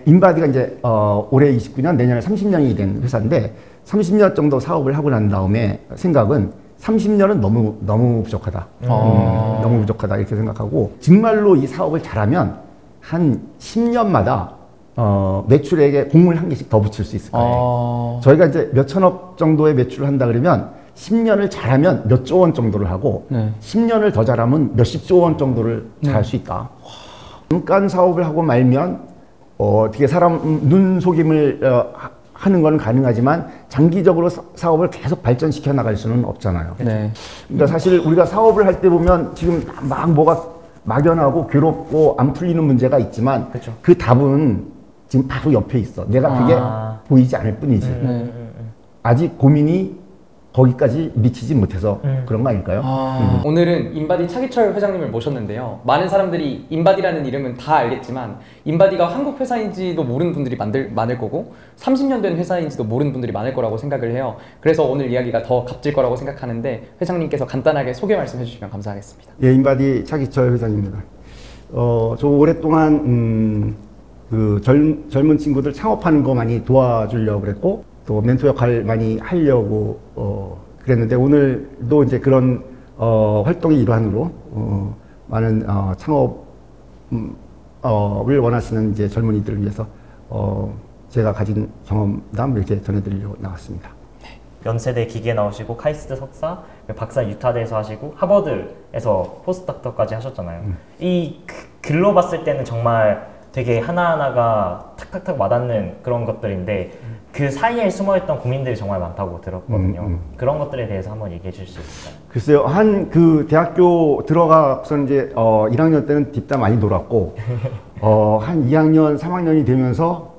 인바디가 이제 올해 29년, 내년에 30년이 된 회사인데 30년 정도 사업을 하고 난 다음에 생각은 30년은 너무 부족하다. 너무 부족하다 이렇게 생각하고 정말로 이 사업을 잘하면 한 10년마다 매출액에 공을 한 개씩 더 붙일 수 있을 거예요. 저희가 이제 몇 천억 정도의 매출을 한다 그러면 10년을 잘하면 몇 조 원 정도를 하고 10년을 더 잘하면 몇십조 원 정도를 잘할 수 있다. 잠깐 사업을 하고 말면 어떻게 사람 눈속임을 하는 건 가능하지만 장기적으로 사업을 계속 발전시켜 나갈 수는 없잖아요. 그러니까 사실 우리가 사업을 할 때 보면 지금 막 뭐가 막연하고 괴롭고 안 풀리는 문제가 있지만 그 답은 지금 바로 옆에 있어. 내가 그게 보이지 않을 뿐이지. 아직 고민이 거기까지 미치지 못해서 그런 거 아닐까요? 오늘은 인바디 차기철 회장님을 모셨는데요. 많은 사람들이 인바디라는 이름은 다 알겠지만 인바디가 한국 회사인지도 모르는 분들이 많을 거고 30년 된 회사인지도 모르는 분들이 많을 거라고 생각을 해요. 그래서 오늘 이야기가 더 값질 거라고 생각하는데 회장님께서 간단하게 소개 말씀해 주시면 감사하겠습니다. 예, 인바디 차기철 회장입니다. 저 오랫동안 그 젊은 친구들 창업하는 거 많이 도와주려고 그랬고 또 멘토 역할 많이 하려고 그랬는데 오늘도 이제 그런 활동의 일환으로 많은 창업을 원하시는 이제 젊은이들을 위해서 제가 가진 경험담 이렇게 전해드리려고 나왔습니다. 연세대 기계 나오시고 카이스트 석사, 박사 유타대에서 하시고 하버드에서 포스닥터까지 하셨잖아요. 이 글로 봤을 때는 정말 되게 하나하나가 탁탁탁 와닿는 그런 것들인데 그 사이에 숨어있던 고민들이 정말 많다고 들었거든요. 그런 것들에 대해서 한번 얘기해 주실 수 있을까요? 글쎄요, 그 대학교 들어가서 이제 1학년 때는 뒷담 많이 놀았고 한 2학년, 3학년이 되면서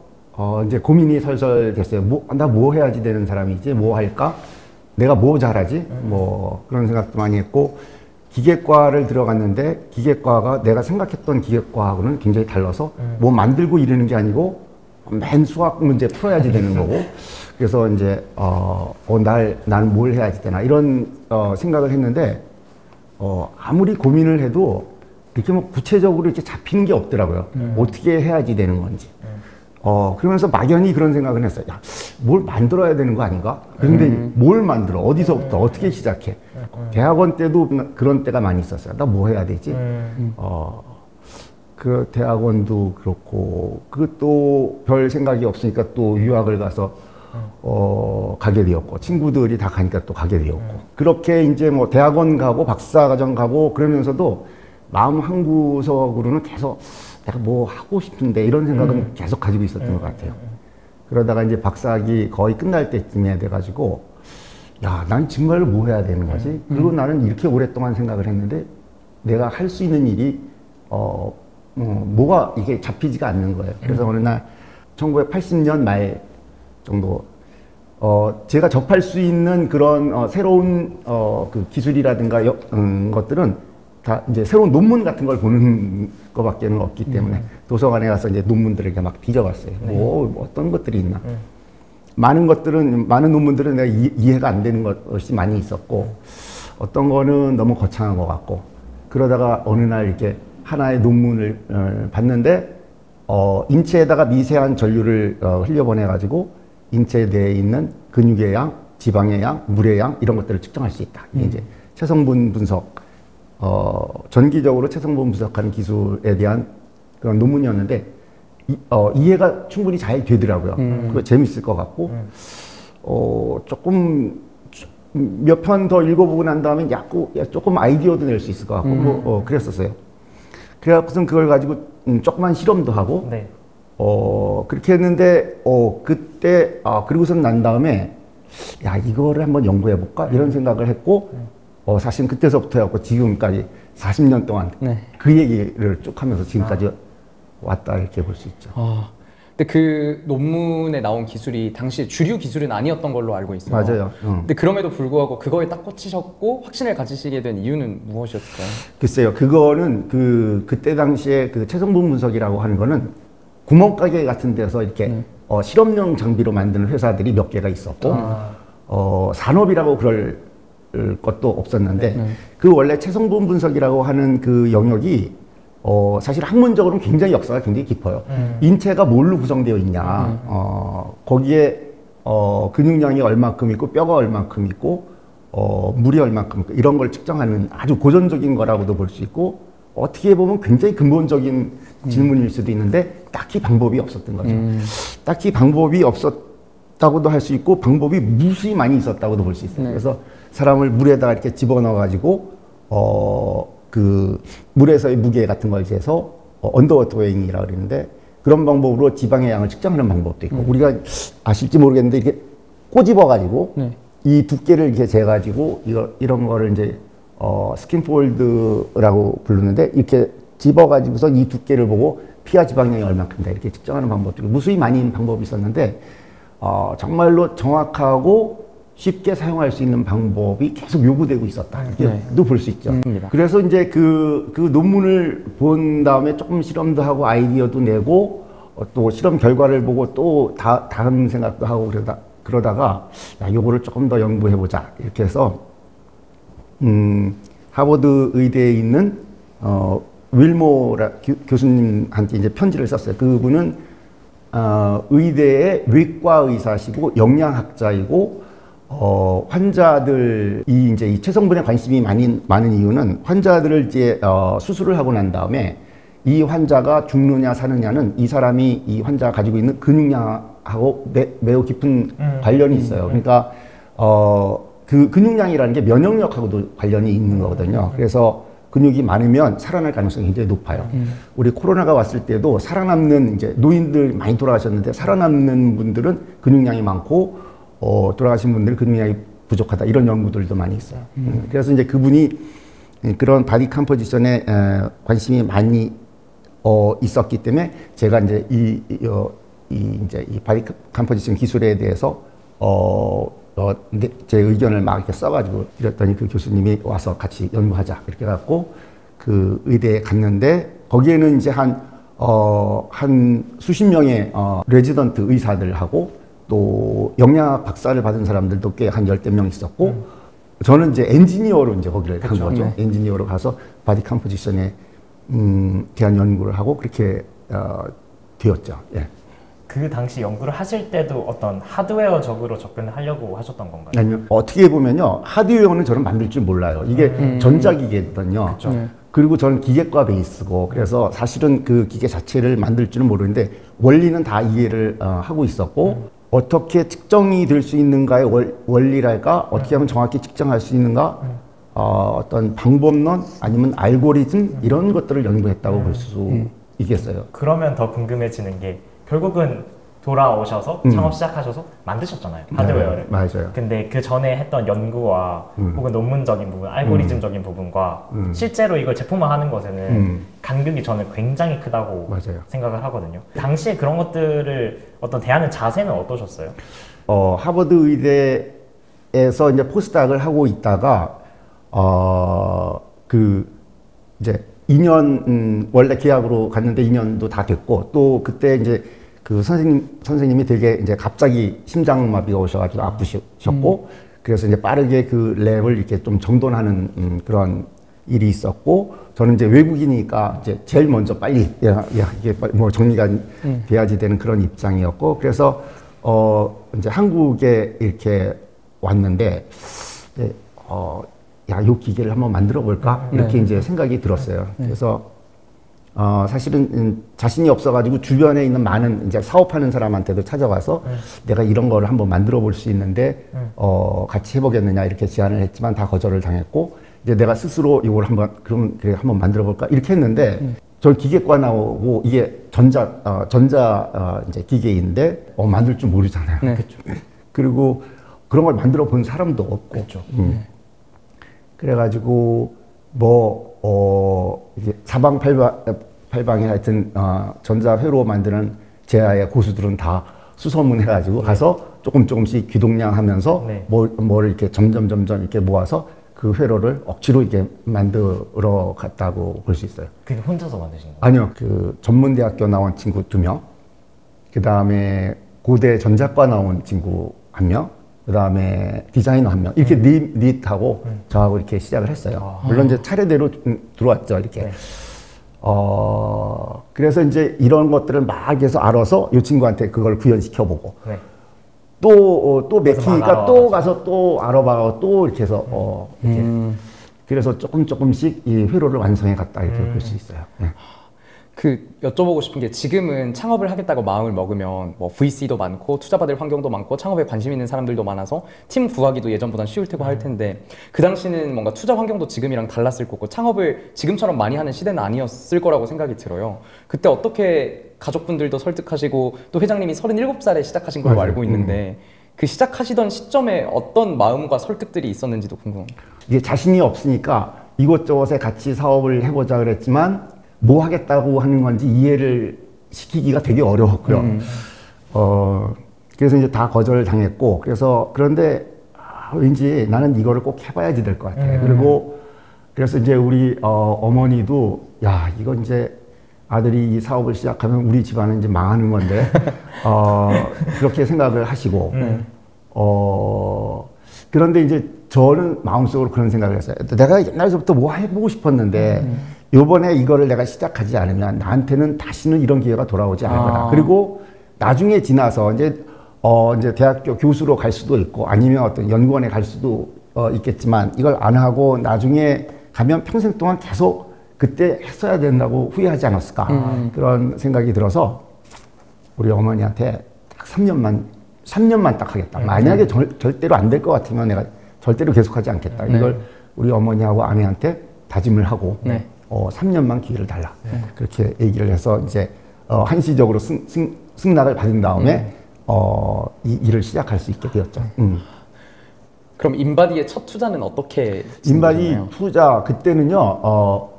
이제 고민이 설설 됐어요. 나 뭐 해야지 되는 사람이지? 뭐 할까? 내가 뭐 잘하지? 뭐 그런 생각도 많이 했고 기계과를 들어갔는데 기계과가 내가 생각했던 기계과하고는 굉장히 달라서 뭐 만들고 이러는 게 아니고 맨 수학 문제 풀어야지 되는 거고 그래서 이제 난 뭘 해야지 되나 이런 생각을 했는데 아무리 고민을 해도 이렇게 뭐 구체적으로 이렇게 잡히는 게 없더라고요. 어떻게 해야지 되는 건지. 그러면서 막연히 그런 생각을 했어요. 야, 뭘 만들어야 되는 거 아닌가? 그런데 뭘 만들어? 어디서부터? 어떻게 시작해? 대학원 때도 그런 때가 많이 있었어요. 나 뭐 해야 되지? 그 대학원도 그렇고 그것도 별 생각이 없으니까 또 유학을 가서 가게 되었고 친구들이 다 가니까 또 가게 되었고 그렇게 이제 뭐 대학원 가고 박사과정 가고 그러면서도 마음 한구석으로는 계속 내가 뭐 하고 싶은데 이런 생각은 계속 가지고 있었던 것 같아요. 그러다가 이제 박사학위 거의 끝날 때쯤에 돼가지고 야, 난 정말 뭐 해야 되는 거지? 그리고 나는 이렇게 오랫동안 생각을 했는데 내가 할 수 있는 일이 뭐가 이게 잡히지가 않는 거예요. 그래서 어느 날 1980년 말 정도 제가 접할 수 있는 그런 새로운 그 기술이라든가 것들은 다 이제 새로운 논문 같은 걸 보는 것밖에는 없기 때문에 도서관에 가서 이제 논문들을 이렇게 막 뒤져봤어요. 뭐 어떤 것들이 있나. 많은 논문들은 내가 이해가 안 되는 것이 많이 있었고 어떤 거는 너무 거창한 것 같고 그러다가 어느 날 이렇게 하나의 논문을 봤는데 인체에다가 미세한 전류를 흘려보내 가지고 인체 내에 있는 근육의 양, 지방의 양, 물의 양 이런 것들을 측정할 수 있다. 이게 이제 체성분 분석, 전기적으로 체성분 분석하는 기술에 대한 그런 논문이었는데 이해가 충분히 잘 되더라고요. 그거 재밌을 것 같고 조금 몇 편 더 읽어보고 난 다음에 조금 아이디어도 낼 수 있을 것 같고 그랬었어요. 그래갖고선 그걸 가지고 조그만 실험도 하고 그렇게 했는데 그때 그리고선 난 다음에 야 이거를 한번 연구해 볼까 이런 생각을 했고 사실 그때서부터 해갖고 지금까지 40년 동안 그 얘기를 쭉 하면서 지금까지 왔다 이렇게 볼 수 있죠. 근데 그 논문에 나온 기술이 당시 주류 기술은 아니었던 걸로 알고 있어요. 맞아요. 근데 그럼에도 불구하고 그거에 딱 꽂히셨고 확신을 가지시게 된 이유는 무엇이었을까요? 글쎄요. 그거는 그때 당시에 그 체성분 분석이라고 하는 거는 구멍가게 같은 데서 이렇게 실험용 장비로 만드는 회사들이 몇 개가 있었고 산업이라고 그럴 것도 없었는데 그 원래 체성분 분석이라고 하는 그 영역이 사실 학문적으로는 굉장히 역사가 굉장히 깊어요. 인체가 뭘로 구성되어 있냐, 거기에 근육량이 얼만큼 있고 뼈가 얼만큼 있고 물이 얼만큼 있고 이런 걸 측정하는 아주 고전적인 거라고도 볼 수 있고 어떻게 보면 굉장히 근본적인 질문일 수도 있는데 딱히 방법이 없었던 거죠. 딱히 방법이 없었다고도 할 수 있고 방법이 무수히 많이 있었다고도 볼 수 있어요. 네. 그래서 사람을 물에다가 이렇게 집어넣어 가지고 그 물에서의 무게 같은 걸 재서 언더워터 웨잉이라고 그러는데 그런 방법으로 지방의 양을 측정하는 방법도 있고 우리가 아실지 모르겠는데 이렇게 꼬집어 가지고 네. 이 두께를 이렇게 재 가지고 이런 거를 이제 스킨폴드라고 부르는데 이렇게 집어 가지고서 이 두께를 보고 피하 지방량이 얼마큼이다 이렇게 측정하는 방법도 있고 무수히 많은 방법이 있었는데 정말로 정확하고 쉽게 사용할 수 있는 방법이 계속 요구되고 있었다. 이렇게도 볼 수 있죠. 그래서 이제 그 논문을 본 다음에 조금 실험도 하고 아이디어도 내고 또 실험 결과를 보고 또 다른 생각도 하고 그러다가 야, 요거를 조금 더 연구해보자. 이렇게 해서 하버드 의대에 있는 윌모 교수님한테 이제 편지를 썼어요. 그분은 의대의 외과 의사시고 영양학자이고 환자들이 이제 이 체성분에 관심이 많은 이유는 환자들을 이제 수술을 하고 난 다음에 이 환자가 죽느냐 사느냐는 이 사람이 이 환자가 가지고 있는 근육량하고 매우 깊은 관련이 있어요. 그러니까 그 근육량이라는 게 면역력하고도 관련이 있는 거거든요. 그래서 근육이 많으면 살아날 가능성이 굉장히 높아요. 우리 코로나가 왔을 때도 살아남는 이제 노인들 많이 돌아가셨는데 살아남는 분들은 근육량이 많고 돌아가신 분들은 근육량이 부족하다 이런 연구들도 많이 있어요. 그래서 이제 그분이 그런 바디 컴포지션에 관심이 많이 있었기 때문에 제가 이제 이 바디 컴포지션 기술에 대해서 제 의견을 막 이렇게 써가지고 이랬더니 그 교수님이 와서 같이 연구하자 이렇게 해갖고 그 의대에 갔는데 거기에는 이제 한 수십 명의 레지던트 의사들하고 또 영양학 박사를 받은 사람들도 꽤 한 10대 명 있었고 저는 이제 엔지니어로 이제 거기를 간 거죠. 엔지니어로 가서 바디 컴포지션에 대한 연구를 하고 그렇게 되었죠. 예. 그 당시 연구를 하실 때도 어떤 하드웨어적으로 접근을 하려고 하셨던 건가요? 아니요. 어떻게 보면요. 하드웨어는 저는 만들 줄 몰라요. 이게 전자기계거든요. 그리고 저는 기계과 베이스고 그래서 사실은 그 기계 자체를 만들 줄은 모르는데 원리는 다 이해를 하고 있었고 어떻게 측정이 될 수 있는가의 원리랄까 어떻게 하면 정확히 측정할 수 있는가 어떤 방법론 아니면 알고리즘 이런 것들을 연구했다고 볼 수 있겠어요. 그러면 더 궁금해지는 게 결국은 돌아오셔서 창업 시작하셔서 만드셨잖아요. 하드웨어를. 네, 맞아요. 근데 그 전에 했던 연구와 혹은 논문적인 부분, 알고리즘적인 부분과 실제로 이걸 제품화하는 것에는 간극이 저는 굉장히 크다고 맞아요. 생각을 하거든요. 당시에 그런 것들을 어떤 대하는 자세는 어떠셨어요? 하버드 의대에서 이제 포스닥을 하고 있다가 이제 2년 원래 계약으로 갔는데 2년도 다 됐고 또 그때 이제 그 선생님이 되게 이제 갑자기 심장마비가 오셔가지고 아프셨고 그래서 이제 빠르게 그 랩을 이렇게 좀 정돈하는 그런 일이 있었고 저는 이제 외국이니까 이제 제일 먼저 빨리 이게 뭐 정리가 돼야지 되는 그런 입장이었고 그래서 이제 한국에 이렇게 왔는데 야, 요 기계를 한번 만들어 볼까 이렇게 이제 생각이 들었어요. 그래서 사실은 자신이 없어가지고 주변에 있는 많은 이제 사업하는 사람한테도 찾아가서 내가 이런 거를 한번 만들어 볼 수 있는데 같이 해보겠느냐 이렇게 제안을 했지만 다 거절을 당했고 이제 내가 스스로 이걸 그럼 그래 한번 만들어 볼까 이렇게 했는데 저 기계과 나오고 이게 전자 이제 기계인데 만들 줄 모르잖아요. 네. 그리고 그런 걸 만들어 본 사람도 없고. 그렇죠. 그래가지고 이게 사방팔방에 하여튼 전자회로 만드는 제아의 고수들은 다 수소문해가지고 가서 조금씩 귀동냥 하면서 네. 뭘 이렇게 점점 이렇게 모아서 그 회로를 억지로 이렇게 만들어 갔다고 볼 수 있어요. 그게 혼자서 만드신 거예요? 아니요. 그 전문대학교 나온 친구 2명, 그 다음에 고대 전자과 나온 친구 1명, 그 다음에 디자이너 1명, 이렇게 닛하고 저하고 이렇게 시작을 했어요. 물론 이제 차례대로 들어왔죠. 이렇게. 네. 그래서 이제 이런 것들을 막 해서 알아서 이 친구한테 그걸 구현시켜보고 네. 또 그래서 막 맥히니까 또 가서 또 알아봐고 또 이렇게 해서 이렇게 그래서 조금씩 이 회로를 완성해 갔다 이렇게 볼 수 있어요. 네. 그 여쭤보고 싶은 게 지금은 창업을 하겠다고 마음을 먹으면 뭐 VC도 많고 투자받을 환경도 많고 창업에 관심 있는 사람들도 많아서 팀 구하기도 예전보단 쉬울 테고 할 텐데 그 당시는 뭔가 투자 환경도 지금이랑 달랐을 거고 창업을 지금처럼 많이 하는 시대는 아니었을 거라고 생각이 들어요. 그때 어떻게 가족분들도 설득하시고 또 회장님이 37살에 시작하신 걸로 맞아요. 알고 있는데 그 시작하시던 시점에 어떤 마음과 설득들이 있었는지도 궁금해요. 이게 자신이 없으니까 이곳저곳에 같이 사업을 해보자 그랬지만 뭐 하겠다고 하는 건지 이해를 시키기가 되게 어려웠고요. 그래서 이제 다 거절을 당했고 그런데 왠지 나는 이거를 꼭 해봐야지 될 것 같아. 그리고 그래서 이제 우리 어머니도 야 이거 이제 아들이 이 사업을 시작하면 우리 집안은 이제 망하는 건데 그렇게 생각을 하시고 그런데 이제 저는 마음속으로 그런 생각을 했어요. 내가 옛날부터 뭐 해보고 싶었는데 요번에 이거를 내가 시작하지 않으면 나한테는 다시는 이런 기회가 돌아오지 않을 거다. 그리고 나중에 지나서 이제 대학교 교수로 갈 수도 있고 아니면 어떤 연구원에 갈 수도 있겠지만 이걸 안 하고 나중에 가면 평생 동안 계속 그때 했어야 된다고 후회하지 않았을까. 그런 생각이 들어서 우리 어머니한테 딱 3년만 딱 하겠다. 만약에 절대로 안 될 것 같으면 내가 절대로 계속하지 않겠다. 이걸 우리 어머니하고 아내한테 다짐을 하고 3년만 기회를 달라. 그렇게 얘기를 해서 이제 한시적으로 승낙을 받은 다음에 이 일을 시작할 수 있게 되었죠. 그럼 인바디의 첫 투자는 어떻게 인바디 진행되나요? 투자 그때는요.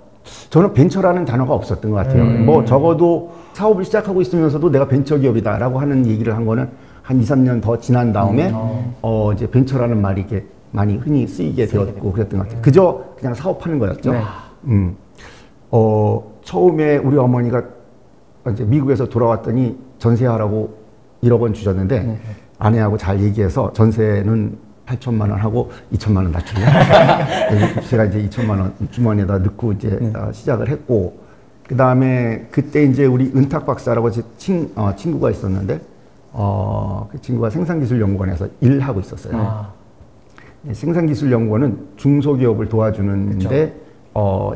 저는 벤처라는 단어가 없었던 것 같아요. 뭐 적어도 사업을 시작하고 있으면서도 내가 벤처기업이다라고 하는 얘기를 한 거는 한 2, 3년 더 지난 다음에 이제 벤처라는 말이 이렇게 많이 흔히 쓰이게 되었고 그랬던 것 같아요. 그저 그냥 사업하는 거였죠. 처음에 우리 어머니가 이제 미국에서 돌아왔더니 전세하라고 1억 원 주셨는데 아내하고 잘 얘기해서 전세는 8천만 원 하고 2천만 원 낮출래? 제가 이제 2천만 원 주머니에다 넣고 이제 시작을 했고 그 다음에 그때 이제 우리 은탁 박사라고 제 친구가 있었는데 그 친구가 생산기술연구원에서 일하고 있었어요. 생산기술연구원은 중소기업을 도와주는데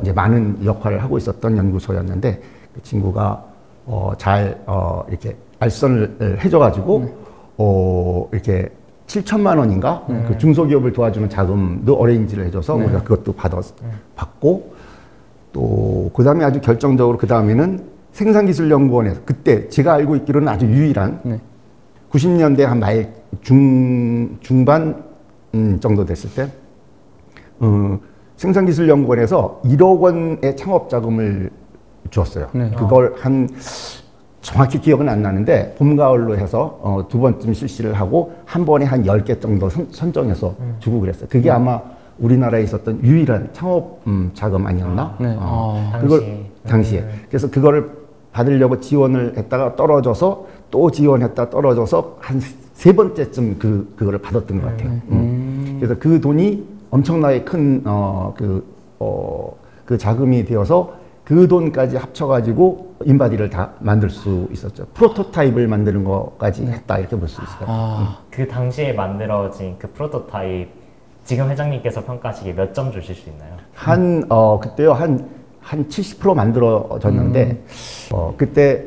이제 많은 역할을 하고 있었던 연구소였는데 그 친구가 잘 이렇게 알선을 해줘가지고 이렇게 7천만 원인가 그 중소기업을 도와주는 자금도 어레인지를 해줘서 우리가 그것도 받고 또 그 다음에 아주 결정적으로 그 다음에는 생산기술연구원에서 그때 제가 알고 있기로는 아주 유일한 90년대 한 말 중반 정도 됐을 때 생산기술연구원에서 1억 원의 창업 자금을 주었어요. 그걸 한 정확히 기억은 안 나는데 봄, 가을로 해서 두 번쯤 실시를 하고 한 번에 한 10개 정도 선정해서 주고 그랬어요. 그게 아마 우리나라에 있었던 유일한 창업 자금 아니었나? 그걸 당시에. 그래서 그거를 받으려고 지원을 했다가 떨어져서 또 지원했다 떨어져서 한 세 번째쯤 그거를 받았던 것 같아요. 그래서 그 돈이 엄청나게 큰 그 자금이 되어서 그 돈까지 합쳐가지고 인바디를 다 만들 수 있었죠. 프로토타입을 만드는 것까지 했다 이렇게 볼 수 있어요. 그 당시에 만들어진 그 프로토타입 지금 회장님께서 평가하시기에 몇 점 주실 수 있나요? 그때요 한 70% 만들어졌는데 그때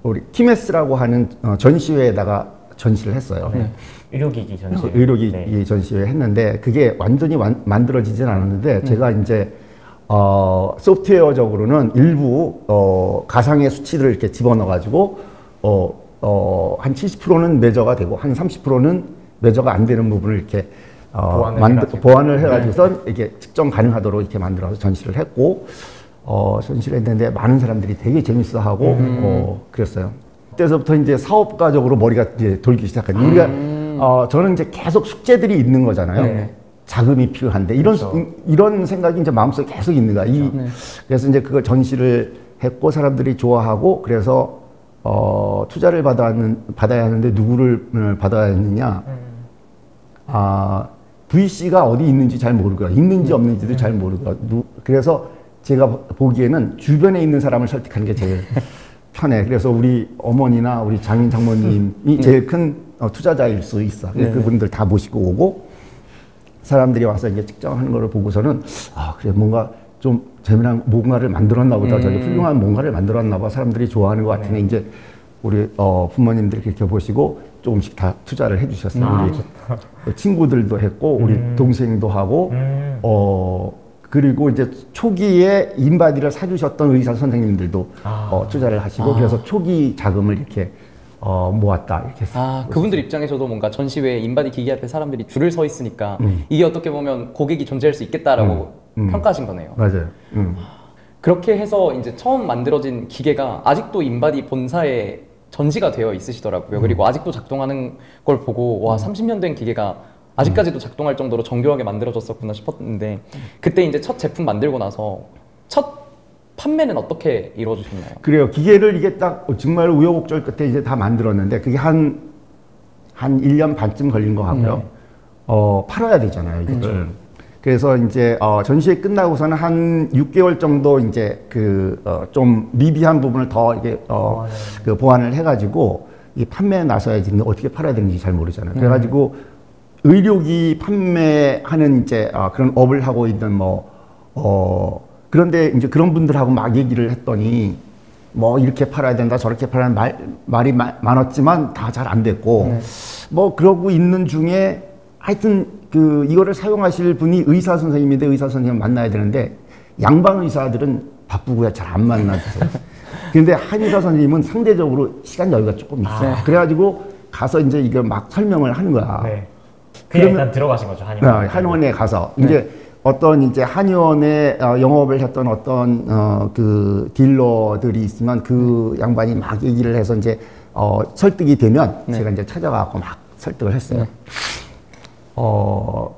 우리 키메스라고 하는 전시회에다가 전시를 했어요. 의료기기 전시회. 의료기기 전시회 했는데 그게 완전히 만들어지진 않았는데 제가 이제 소프트웨어적으로는 일부 가상의 수치들을 이렇게 집어넣어가지고 한 70%는 매저가 되고 한 30%는 매저가 안 되는 부분을 이렇게 보완을 해가지고서 이게 측정 가능하도록 이렇게 만들어서 전시를 했고 전시를 했는데 많은 사람들이 되게 재밌어하고 그랬어요. 그때서부터 이제 사업가적으로 머리가 이제 돌기 시작한. 우리가 저는 이제 계속 숙제들이 있는 거잖아요. 자금이 필요한데 이런 생각이 이제 마음속에 계속 있는 거야. 그래서 이제 그걸 전시를 했고 사람들이 좋아하고 그래서 투자를 받아야 하는데 누구를 받아야 했느냐? VC가 어디 있는지 잘 모르고 있는지 없는지도 잘 모르고 그래서 제가 보기에는 주변에 있는 사람을 설득하는 게 제일 편해. 그래서 우리 어머니나 우리 장인 장모님이 제일 큰 투자자일 수 있어. 그분들 다 모시고 오고 사람들이 와서 이제 측정하는 거를 보고서는 아 그래 뭔가 좀 재미난 뭔가를 만들었나 보다. 저기 훌륭한 뭔가를 만들었나 봐. 사람들이 좋아하는 것 같으니 이제 우리 부모님들이 그렇게 보시고 조금씩 다 투자를 해주셨어요. 우리 친구들도 했고 우리 동생도 하고 그리고 이제 초기에 인바디를 사주셨던 의사 선생님들도 투자를 하시고 그래서 초기 자금을 이렇게 모았다 이렇게. 그분들 입장에서도 뭔가 전시회에 인바디 기기 앞에 사람들이 줄을 서 있으니까 이게 어떻게 보면 고객이 존재할 수 있겠다라고 평가하신 거네요. 맞아요. 그렇게 해서 이제 처음 만들어진 기계가 아직도 인바디 본사에 전시가 되어 있으시더라고요. 그리고 아직도 작동하는 걸 보고 와 30년 된 기계가 아직까지도 작동할 정도로 정교하게 만들어졌었구나 싶었는데 그때 이제 첫 제품 만들고 나서 첫 판매는 어떻게 이루어지셨나요? 그래요. 기계를 이게 딱 정말 우여곡절 끝에 이제 다 만들었는데 그게 한 1년 반쯤 걸린 것 같고요. 팔아야 되잖아요, 이거를. 그렇죠. 그래서 이제 전시회 끝나고서는 한 6개월 정도 이제 좀 미비한 부분을 더 이게 그 보완을 해가지고 이 판매에 나서야지 어떻게 팔아야 되는지 잘 모르잖아요. 그래가지고 의료기 판매하는 이제 그런 업을 하고 있는 그런데 이제 그런 분들하고 막 얘기를 했더니 뭐 이렇게 팔아야 된다 저렇게 팔아야 말이 많았지만 다 잘 안 됐고 뭐 그러고 있는 중에 하여튼 이거를 사용하실 분이 의사 선생님인데 의사 선생님 만나야 되는데 양방 의사들은 바쁘고요 잘 안 만나주세요. 근데 한의사 선생님은 상대적으로 시간 여유가 조금 있어요. 그래가지고 가서 이제 이거 막 설명을 하는 거야. 네. 그냥 일단 들어가신 거죠 한의원. 한의원에 가서 이제 어떤 이제 한의원에 영업을 했던 어떤 그 딜러들이 있으면 그 양반이 막 얘기를 해서 이제 설득이 되면 제가 이제 찾아가고 막 설득을 했어요.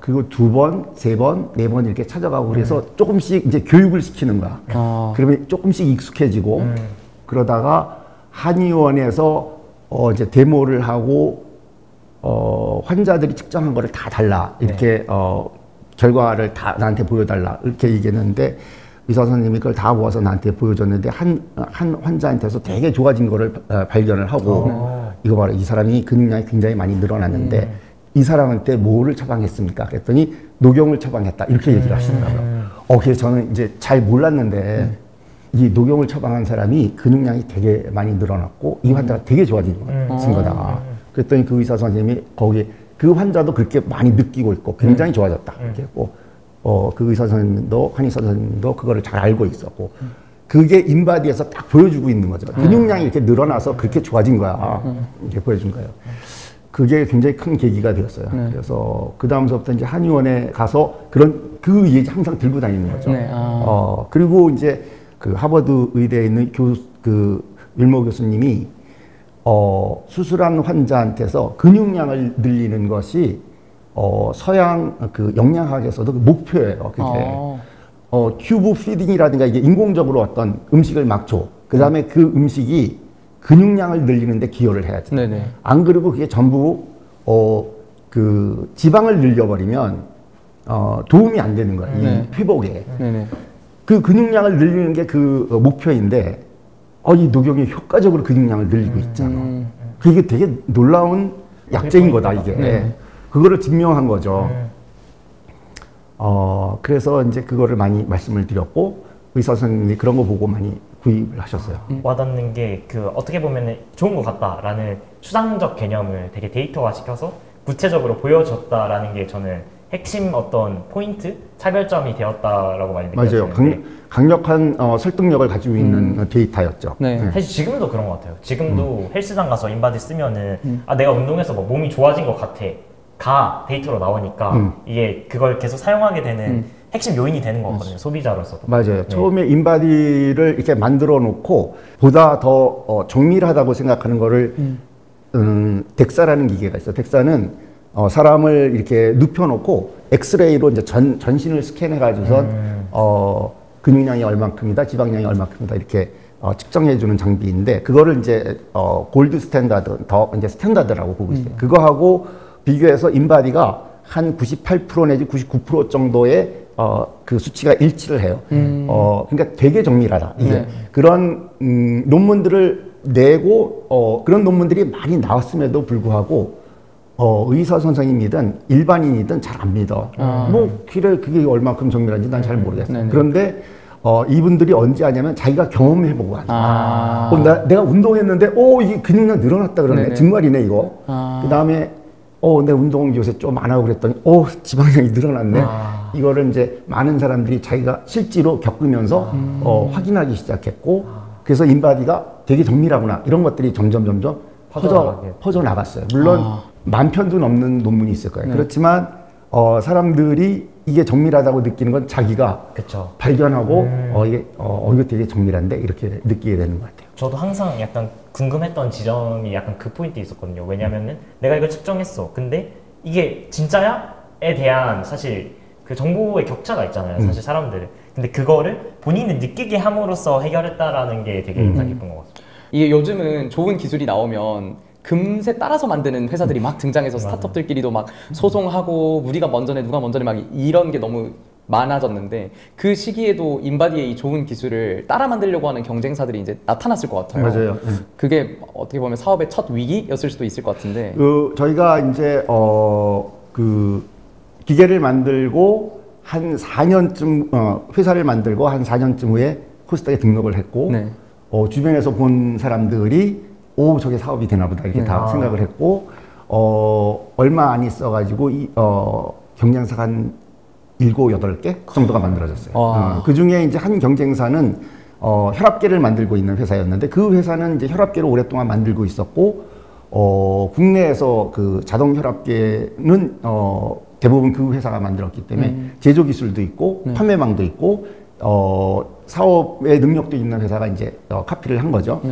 그리고 2번, 3번, 4번 이렇게 찾아가고 그래서 조금씩 이제 교육을 시키는 거야. 그러면 조금씩 익숙해지고 그러다가 한의원에서 이제 데모를 하고 환자들이 측정한 거를 다 달라 이렇게 결과를 다 나한테 보여달라 이렇게 얘기했는데 의사 선생님이 그걸 다 모아서 나한테 보여줬는데 한 환자한테서 되게 좋아진 거를 발견을 하고 이거 봐라 이 사람이 근육량이 굉장히 많이 늘어났는데 이 사람한테 뭐를 처방했습니까? 그랬더니 녹용을 처방했다 이렇게 얘기를 하시더라고요. 그래서 저는 이제 잘 몰랐는데 이 녹용을 처방한 사람이 근육량이 되게 많이 늘어났고 이 환자가 되게 좋아진 거다. 그랬더니 그 의사 선생님이 거기 그 환자도 그렇게 많이 느끼고 있고 굉장히 좋아졌다 이렇게 했고 그 의사 선생님도 한의사 선생님도 그거를 잘 알고 있었고 그게 인바디에서 딱 보여주고 있는 거죠. 근육량이 이렇게 늘어나서 그렇게 좋아진 거야. 이렇게 보여준 거예요. 그게 굉장히 큰 계기가 되었어요. 그래서 그 다음서부터 이제 한의원에 가서 그 얘기 항상 들고 다니는 거죠. 그리고 이제 그 하버드 의대에 있는 윌머 교수님이 수술한 환자한테서 근육량을 늘리는 것이 서양 그 영양학에서도 그 목표예요. 그게 튜브 피딩이라든가 이게 인공적으로 어떤 음식을 막 줘. 그 다음에 그 음식이 근육량을 늘리는데 기여를 해야지. 안 그러고 그게 전부 그 지방을 늘려버리면 도움이 안 되는 거야. 이 회복에. 그 근육량을 늘리는 게 그 목표인데 이 녹용이 효과적으로 근육량을 늘리고 있잖아. 그게 되게 놀라운 약재인 거다 이게. 그거를 증명한 거죠. 그래서 이제 그거를 많이 말씀을 드렸고 의사 선생님이 그런 거 보고 많이 구입을 하셨어요. 와닿는 게 어떻게 보면 좋은 것 같다라는 추상적 개념을 되게 데이터화 시켜서 구체적으로 보여줬다라는 게 저는 핵심 어떤 포인트, 차별점이 되었다라고 많이 느껴지는데 맞아요. 강력한 설득력을 가지고 있는 데이터였죠. 사실 지금도 그런 것 같아요. 지금도 헬스장 가서 인바디 쓰면은 내가 운동해서 뭐 몸이 좋아진 것 같아. 가 데이터로 나오니까 이게 그걸 계속 사용하게 되는 핵심 요인이 되는 거거든요. 소비자로서도. 맞아요. 처음에 인바디를 이렇게 만들어 놓고 보다 더 정밀하다고 생각하는 거를 덱사라는 기계가 있어요. 덱사는 사람을 이렇게 눕혀놓고 엑스레이로 이제 전신을 스캔해 가지고선 근육량이 얼만큼이다, 지방량이 얼만큼이다 이렇게 측정해 주는 장비인데 그거를 이제 골드 스탠다드, 더 이제 스탠다드라고 보고 있어요. 그거하고 비교해서 인바디가 한 98% 내지 99% 정도의 그 수치가 일치를 해요. 그러니까 되게 정밀하다. 이게 네. 그런 논문들을 내고 그런 논문들이 많이 나왔음에도 불구하고 의사 선생님이든 일반인이든 잘 안 믿어. 뭐 그게 얼마큼 정밀한지 난 잘 모르겠어요. 네네. 그런데 이분들이 언제 하냐면 자기가 경험해보고 하죠. 내가 운동했는데 이게 근육량 늘어났다 그러네. 네네. 정말이네 이거. 그 다음에 내 운동 요새 좀 안 하고 그랬더니 지방량이 늘어났네. 이거를 이제 많은 사람들이 자기가 실제로 겪으면서 확인하기 시작했고 그래서 인바디가 되게 정밀하구나 이런 것들이 점점 퍼져 나갔어요. 물론 10,000편도 넘는 논문이 있을 거예요. 그렇지만 사람들이 이게 정밀하다고 느끼는 건 자기가 그쵸. 발견하고 이거 되게 정밀한데 이렇게 느끼게 되는 것 같아요. 저도 항상 약간 궁금했던 지점이 약간 그 포인트 있었거든요. 왜냐면은 내가 이걸 측정했어. 근데 이게 진짜야?에 대한 사실 그 정보의 격차가 있잖아요. 사실 사람들은. 근데 그거를 본인이 느끼게 함으로써 해결했다라는 게 되게 인상 깊은 것 같습니다. 이게 요즘은 좋은 기술이 나오면 금세 따라서 만드는 회사들이 막 등장해서 스타트업들끼리도 막 소송하고 우리가 먼저네 누가 먼저네 막 이런 게 너무 많아졌는데 그 시기에도 인바디의 이 좋은 기술을 따라 만들려고 하는 경쟁사들이 이제 나타났을 것 같아요. 맞아요. 그게 어떻게 보면 사업의 첫 위기였을 수도 있을 것 같은데. 저희가 이제 그 기계를 만들고 한 4년쯤 회사를 만들고 한 4년쯤 후에 코스닥에 등록을 했고 네. 주변에서 본 사람들이 저게 사업이 되나 보다 이렇게 다 생각을 했고 얼마 안 있어가지고 경쟁사가 한 7, 8개 정도가 만들어졌어요. 그 중에 이제 한 경쟁사는 혈압계를 만들고 있는 회사였는데 그 회사는 이제 혈압계를 오랫동안 만들고 있었고 국내에서 그 자동 혈압계는 대부분 그 회사가 만들었기 때문에 제조 기술도 있고 판매망도 있고 사업의 능력도 있는 회사가 이제 카피를 한 거죠.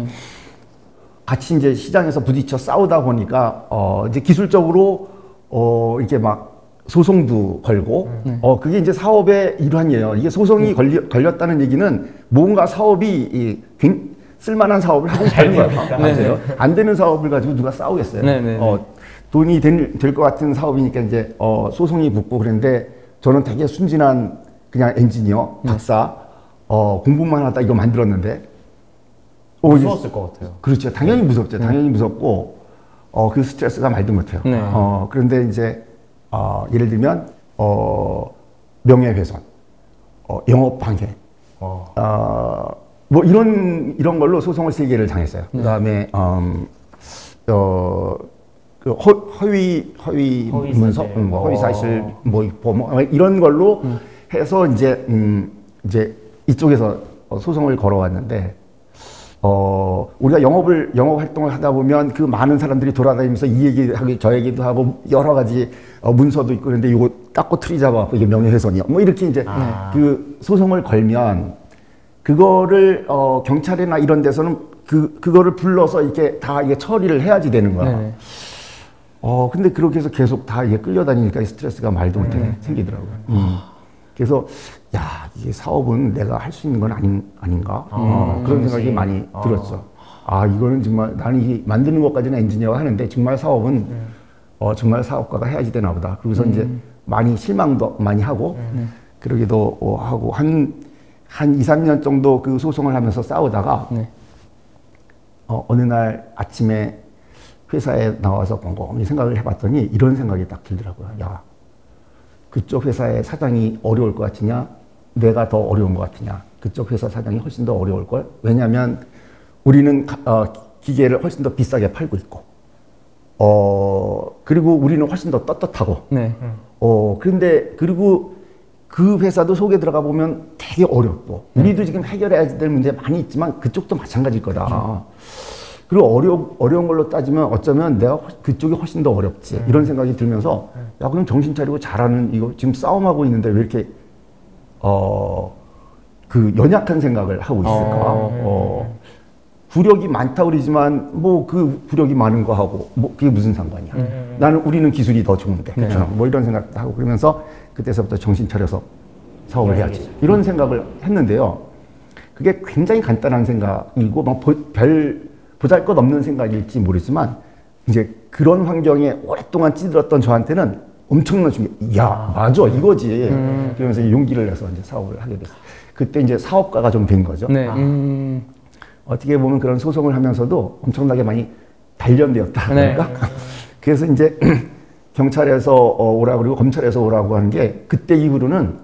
같이 이제 시장에서 부딪혀 싸우다 보니까 이제 기술적으로 이렇게 막 소송도 걸고 그게 이제 사업의 일환이에요. 이게 소송이 걸렸다는 얘기는 뭔가 사업이 쓸만한 사업을 하고 있다는 거예요. 맞아요. 안 되는 사업을 가지고 누가 싸우겠어요. 돈이 될 것 같은 사업이니까 이제 소송이 붙고 그랬는데 저는 되게 순진한 그냥 엔지니어, 박사 공부만 하다 이거 만들었는데 무서웠을 것 같아요. 그렇죠. 당연히 무섭죠. 당연히 무섭고 그 스트레스가 말도 못해요. 그런데 이제 예를 들면 명예훼손, 영업방해, 뭐 이런 걸로 소송을 3개를 당했어요. 그다음에 그 허위 문서, 허위 사실 뭐 이런 걸로 해서 이제 이쪽에서 소송을 걸어왔는데. 우리가 영업 활동을 하다 보면 그 많은 사람들이 돌아다니면서 이 얘기하고 저 얘기도 하고 여러 가지 문서도 있고 그런데 이거 닦고 틀이 잡아갖고 이게 명예훼손이야. 뭐 이렇게 이제 그 소송을 걸면 그거를 경찰이나 이런 데서는 그거를 불러서 이렇게 다 이게 처리를 해야지 되는 거야. 근데 그렇게 해서 계속 다 이게 끌려다니니까 스트레스가 말도 못해 생기더라고요. 그래서 이게 사업은 내가 할 수 있는 건 아닌가 그런 생각이 많이 들었어. 이거는 정말 나는 이 만드는 것까지는 엔지니어가 하는데 정말 사업은 정말 사업가가 해야지 되나 보다. 그래서 이제 많이 실망도 많이 하고 그러기도 하고 한 2, 3년 정도 그 소송을 하면서 싸우다가 어느 날 아침에 회사에 나와서 곰곰이 생각을 해봤더니 이런 생각이 딱 들더라고요. 그쪽 회사의 사장이 어려울 것 같으냐? 내가 더 어려운 것 같으냐? 그쪽 회사 사장이 훨씬 더 어려울 걸? 왜냐하면 우리는 기계를 훨씬 더 비싸게 팔고 있고, 그리고 우리는 훨씬 더 떳떳하고, 그런데 그리고 그 회사도 속에 들어가 보면 되게 어렵고, 우리도 지금 해결해야 될 문제 많이 있지만 그쪽도 마찬가지일 거다. 그리고 어려운 걸로 따지면 어쩌면 내가 그쪽이 훨씬 더 어렵지. 이런 생각이 들면서, 그럼 정신 차리고 잘하는, 이거 지금 싸움하고 있는데 왜 이렇게, 그 연약한 생각을 하고 있을까? 부력이 많다 그러지만, 뭐 그 부력이 많은 거 하고, 뭐 그게 무슨 상관이야. 우리는 기술이 더 좋은데. 그렇죠? 뭐 이런 생각도 하고 그러면서 그때서부터 정신 차려서 사업을 해야지. 이런 생각을 했는데요. 그게 굉장히 간단한 생각이고, 뭐 보잘것없는 생각일지 모르지만 이제 그런 환경에 오랫동안 찌들었던 저한테는 엄청난 충격. 야, 맞아, 이거지. 그러면서 용기를 내서 이제 사업을 하게 됐어요. 그때 이제 사업가가 좀 된 거죠. 네. 어떻게 보면 그런 소송을 하면서도 엄청나게 많이 단련되었다. 네. 그러니까 그래서 이제 경찰에서 오라고 그러고 검찰에서 오라고 하는 게 그때 이후로는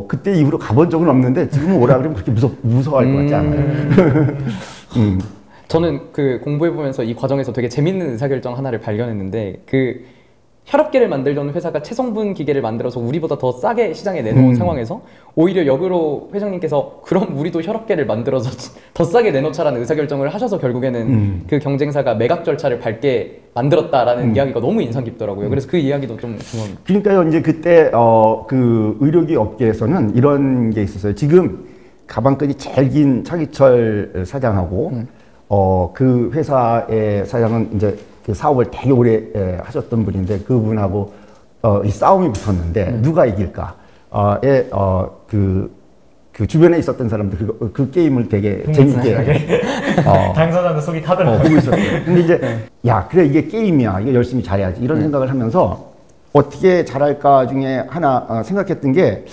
그때 이후로 가본 적은 없는데 지금은 오라 그러면 그렇게 무서워할 것 같지 않아요. 저는 그 공부해보면서 이 과정에서 되게 재밌는 의사결정 하나를 발견했는데 그 혈압계를 만들던 회사가 체성분 기계를 만들어서 우리보다 더 싸게 시장에 내놓은 상황에서 오히려 역으로 회장님께서 그럼 우리도 혈압계를 만들어서 더 싸게 내놓자라는 의사결정을 하셔서 결국에는 그 경쟁사가 매각 절차를 밟게 만들었다라는 이야기가 너무 인상 깊더라고요. 그래서 그 이야기도 좀 궁금합니다. 그러니까요, 이제 그때 그 의료기 업계에서는 이런 게 있었어요. 지금 가방끈이 제일 긴 차기철 사장하고 그 회사의 사장은 이제 그 사업을 되게 오래 하셨던 분인데 그분하고 이 싸움이 붙었는데 누가 이길까? 그 주변에 있었던 사람들 그 게임을 되게 재밌게 당사자는 속이 타더라고요. 보고 있었어요. 근데 이제 야, 그래 이게 게임이야. 이거 열심히 잘해야지. 이런 생각을 하면서 어떻게 잘할까 중에 하나 생각했던 게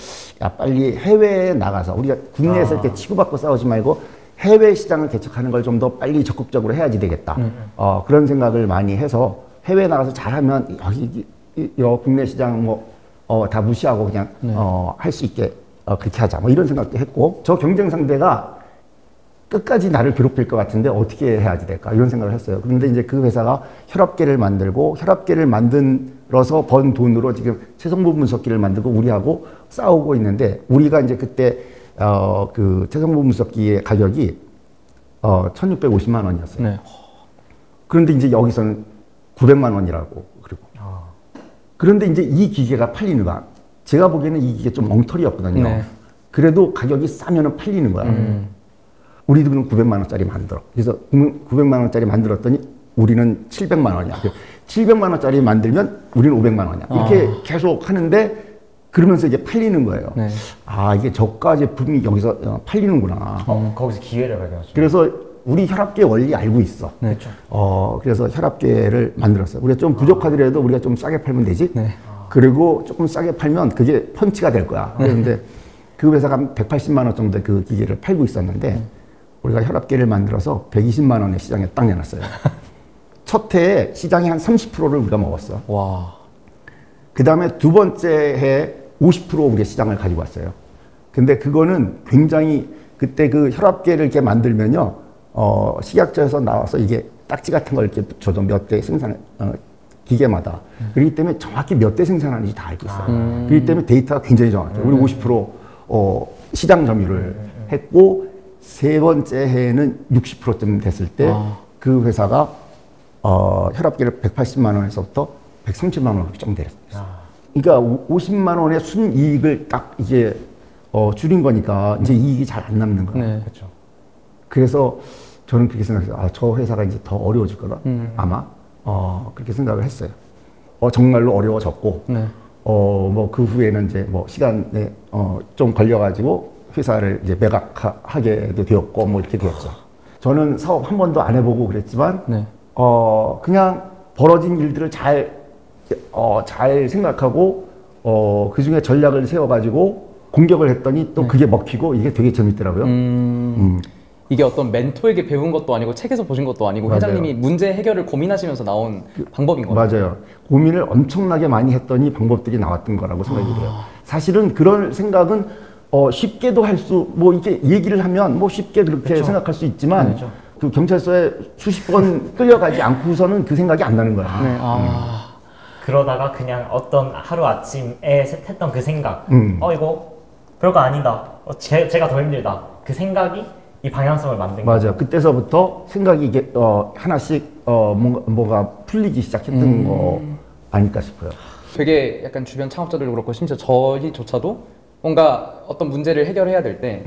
야, 빨리 해외에 나가서 우리가 국내에서 이렇게 치고받고 싸우지 말고 해외 시장을 개척하는 걸 좀 더 빨리 적극적으로 해야지 되겠다. 그런 생각을 많이 해서 해외에 나가서 잘하면 국내 시장 다 무시하고 그냥 할 수 있게 그렇게 하자. 뭐 이런 생각도 했고 저 경쟁 상대가 끝까지 나를 괴롭힐 것 같은데 어떻게 해야지 될까 이런 생각을 했어요. 그런데 이제 그 회사가 혈압계를 만들고 혈압계를 만들어서 번 돈으로 지금 체성분 분석기를 만들고 우리하고 싸우고 있는데 우리가 이제 그때 그 체성분 분석기의 가격이 1,650만 원이었어요. 네. 그런데 이제 여기서는 900만 원이라고 그리고 그런데 이제 이 기계가 팔리는 거야. 제가 보기에는 이 기계 좀 엉터리였거든요. 네. 그래도 가격이 싸면은 팔리는 거야. 우리도 그럼 900만 원짜리 만들어. 그래서 900만 원짜리 만들었더니 우리는 700만 원이야. 700만 원짜리 만들면 우리는 500만 원이야. 이렇게 계속 하는데 그러면서 이게 팔리는 거예요. 네. 아, 이게 저가 제품이 여기서 팔리는구나. 거기서 기회를 발견하죠. 그래서 우리 혈압계 원리 알고 있어. 네. 그래서 혈압계를 만들었어요. 우리가 좀 부족하더라도 우리가 좀 싸게 팔면 되지. 네. 그리고 조금 싸게 팔면 그게 펀치가 될 거야. 그런데 그 회사가 180만 원 정도 그 기계를 팔고 있었는데 우리가 혈압계를 만들어서 120만 원에 시장에 딱 내놨어요. 첫 해에 시장의 한 30%를 우리가 먹었어. 와. 그 다음에 두 번째 해에 50% 우리가 시장을 가지고 왔어요. 근데 그거는 굉장히 그때 그 혈압계를 이렇게 만들면요, 식약처에서 나와서 이게 딱지 같은 걸 이렇게 줘도 몇 대 생산, 기계마다. 그렇기 때문에 정확히 몇 대 생산하는지 다 알고 있어요. 그렇기 때문에 데이터가 굉장히 정확해요. 우리 50% 시장 점유를 했고, 세 번째 해에는 60%쯤 됐을 때 그 회사가 혈압계를 180만 원에서부터 130만 원으로 좀 내렸어요. 그러니까 50만 원의 순이익을 딱 이제 줄인 거니까 이제 이익이 잘 안 남는 거예요. 네. 그렇죠. 그래서 저는 그렇게 생각해서 저 회사가 이제 더 어려워질 거다. 아마 그렇게 생각을 했어요. 정말로 어려워졌고 네. 뭐 그 후에는 이제 뭐 시간에 좀 걸려가지고 회사를 이제 매각하게도 되었고 뭐 이렇게 되었죠. 저는 사업 한 번도 안 해보고 그랬지만 네. 그냥 벌어진 일들을 잘 생각하고 그 중에 전략을 세워가지고 공격을 했더니 또 그게 먹히고 이게 되게 재밌더라고요. 이게 어떤 멘토에게 배운 것도 아니고 책에서 보신 것도 아니고 맞아요. 회장님이 문제 해결을 고민하시면서 나온 방법인 거예요. 맞아요. 고민을 엄청나게 많이 했더니 방법들이 나왔던 거라고 생각이 돼요. 사실은 그런 생각은 쉽게도 할 수, 뭐 이렇게 얘기를 하면 뭐 쉽게 그렇게 그쵸. 생각할 수 있지만 그쵸. 그 경찰서에 수십 번 끌려가지 않고서는 그 생각이 안 나는 거야. 네. 그러다가 그냥 어떤 하루 아침에 했던 그 생각, 이거 별거 아니다. 제가 더 힘들다. 그 생각이 이 방향성을 만든 거예요. 맞아요. 그때서부터 생각이 이게 하나씩 뭔가 풀리기 시작했던 거 아닐까 싶어요. 되게 약간 주변 창업자들도 그렇고 심지어 저희조차도 뭔가 어떤 문제를 해결해야 될 때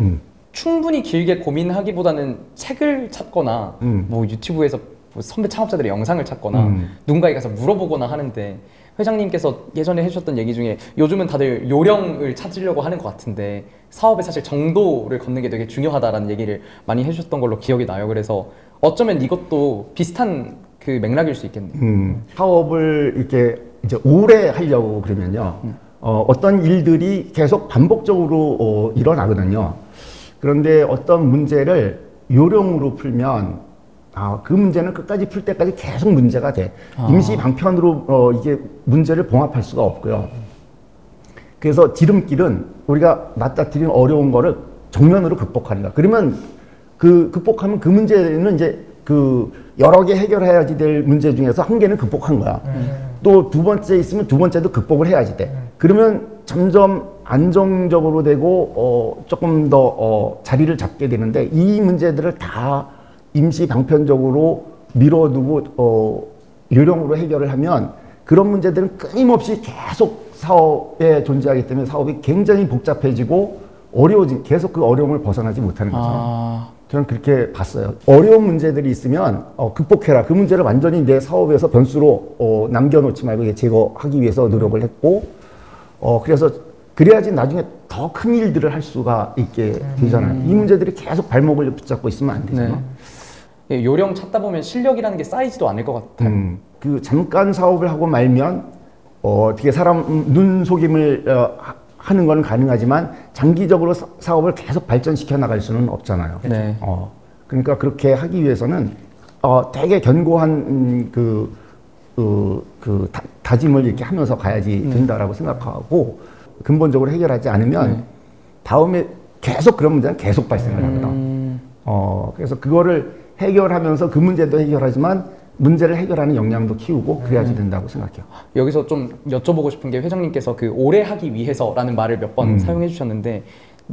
충분히 길게 고민하기보다는 책을 찾거나 뭐 유튜브에서 뭐 선배 창업자들의 영상을 찾거나 누군가에 가서 물어보거나 하는데 회장님께서 예전에 해주셨던 얘기 중에 요즘은 다들 요령을 찾으려고 하는 것 같은데 사업에 사실 정도를 걷는 게 되게 중요하다라는 얘기를 많이 해주셨던 걸로 기억이 나요. 그래서 어쩌면 이것도 비슷한 그 맥락일 수 있겠네요. 사업을 이렇게 이제 오래 하려고 그러면요. 어떤 일들이 계속 반복적으로 일어나거든요. 그런데 어떤 문제를 요령으로 풀면 그 문제는 끝까지 풀 때까지 계속 문제가 돼. 임시 방편으로 이게 문제를 봉합할 수가 없고요. 그래서 지름길은 우리가 맞닥뜨린 어려운 거를 정면으로 극복하는 거야. 그러면 극복하면 그 문제는 이제 여러 개 해결해야지 될 문제 중에서 한 개는 극복한 거야. 또 두 번째 있으면 두 번째도 극복을 해야지 돼. 그러면 점점 안정적으로 되고 조금 더 자리를 잡게 되는데, 이 문제들을 다 임시 방편적으로 밀어두고 요령으로 해결을 하면 그런 문제들은 끊임없이 계속 사업에 존재하기 때문에 사업이 굉장히 복잡해지고 계속 그 어려움을 벗어나지 못하는 거죠. 저는 그렇게 봤어요. 어려운 문제들이 있으면 극복해라. 그 문제를 완전히 내 사업에서 변수로 남겨놓지 말고 제거하기 위해서 노력을 했고, 그래야지 나중에 더 큰 일들을 할 수가 있게 되잖아요. 이 문제들이 계속 발목을 붙잡고 있으면 안 되잖아요. 네. 요령 찾다 보면 실력이라는 게 쌓이지도 않을 것 같아요. 그 잠깐 사업을 하고 말면 어떻게 사람 눈속임을 하는 건 가능하지만 장기적으로 사업을 계속 발전시켜 나갈 수는 없잖아요. 네. 그러니까 그렇게 하기 위해서는 되게 견고한 다짐을 이렇게 하면서 가야지 된다라고 생각하고, 근본적으로 해결하지 않으면 다음에 계속 그런 문제는 계속 발생을 하거든. 그래서 그거를 해결하면서 그 문제도 해결하지만 문제를 해결하는 역량도 키우고 그래야지 된다고 생각해요. 여기서 좀 여쭤보고 싶은 게, 회장님께서 그 오래 하기 위해서라는 말을 몇 번 사용해 주셨는데,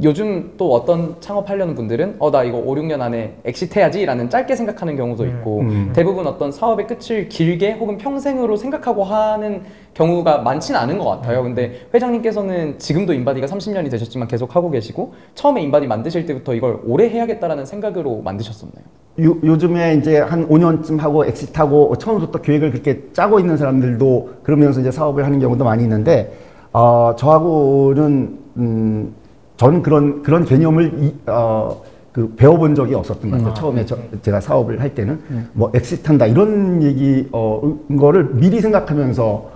요즘 또 어떤 창업하려는 분들은 나 이거 5, 6년 안에 엑시트해야지 라는 짧게 생각하는 경우도 있고, 대부분 어떤 사업의 끝을 길게 혹은 평생으로 생각하고 하는 경우가 많지는 않은 것 같아요. 근데 회장님께서는 지금도 인바디가 30년이 되셨지만 계속 하고 계시고, 처음에 인바디 만드실 때부터 이걸 오래 해야겠다라는 생각으로 만드셨었나요? 요즘에 이제 한 5년쯤 하고 엑시트하고 처음부터 계획을 그렇게 짜고 있는 사람들도 그러면서 이제 사업을 하는 경우도 많이 있는데, 저하고는 저는 그런 개념을 배워본 적이 없었던 것 같아요. 처음에 제가 사업을 할 때는 뭐 엑시트한다 이런 거를 미리 생각하면서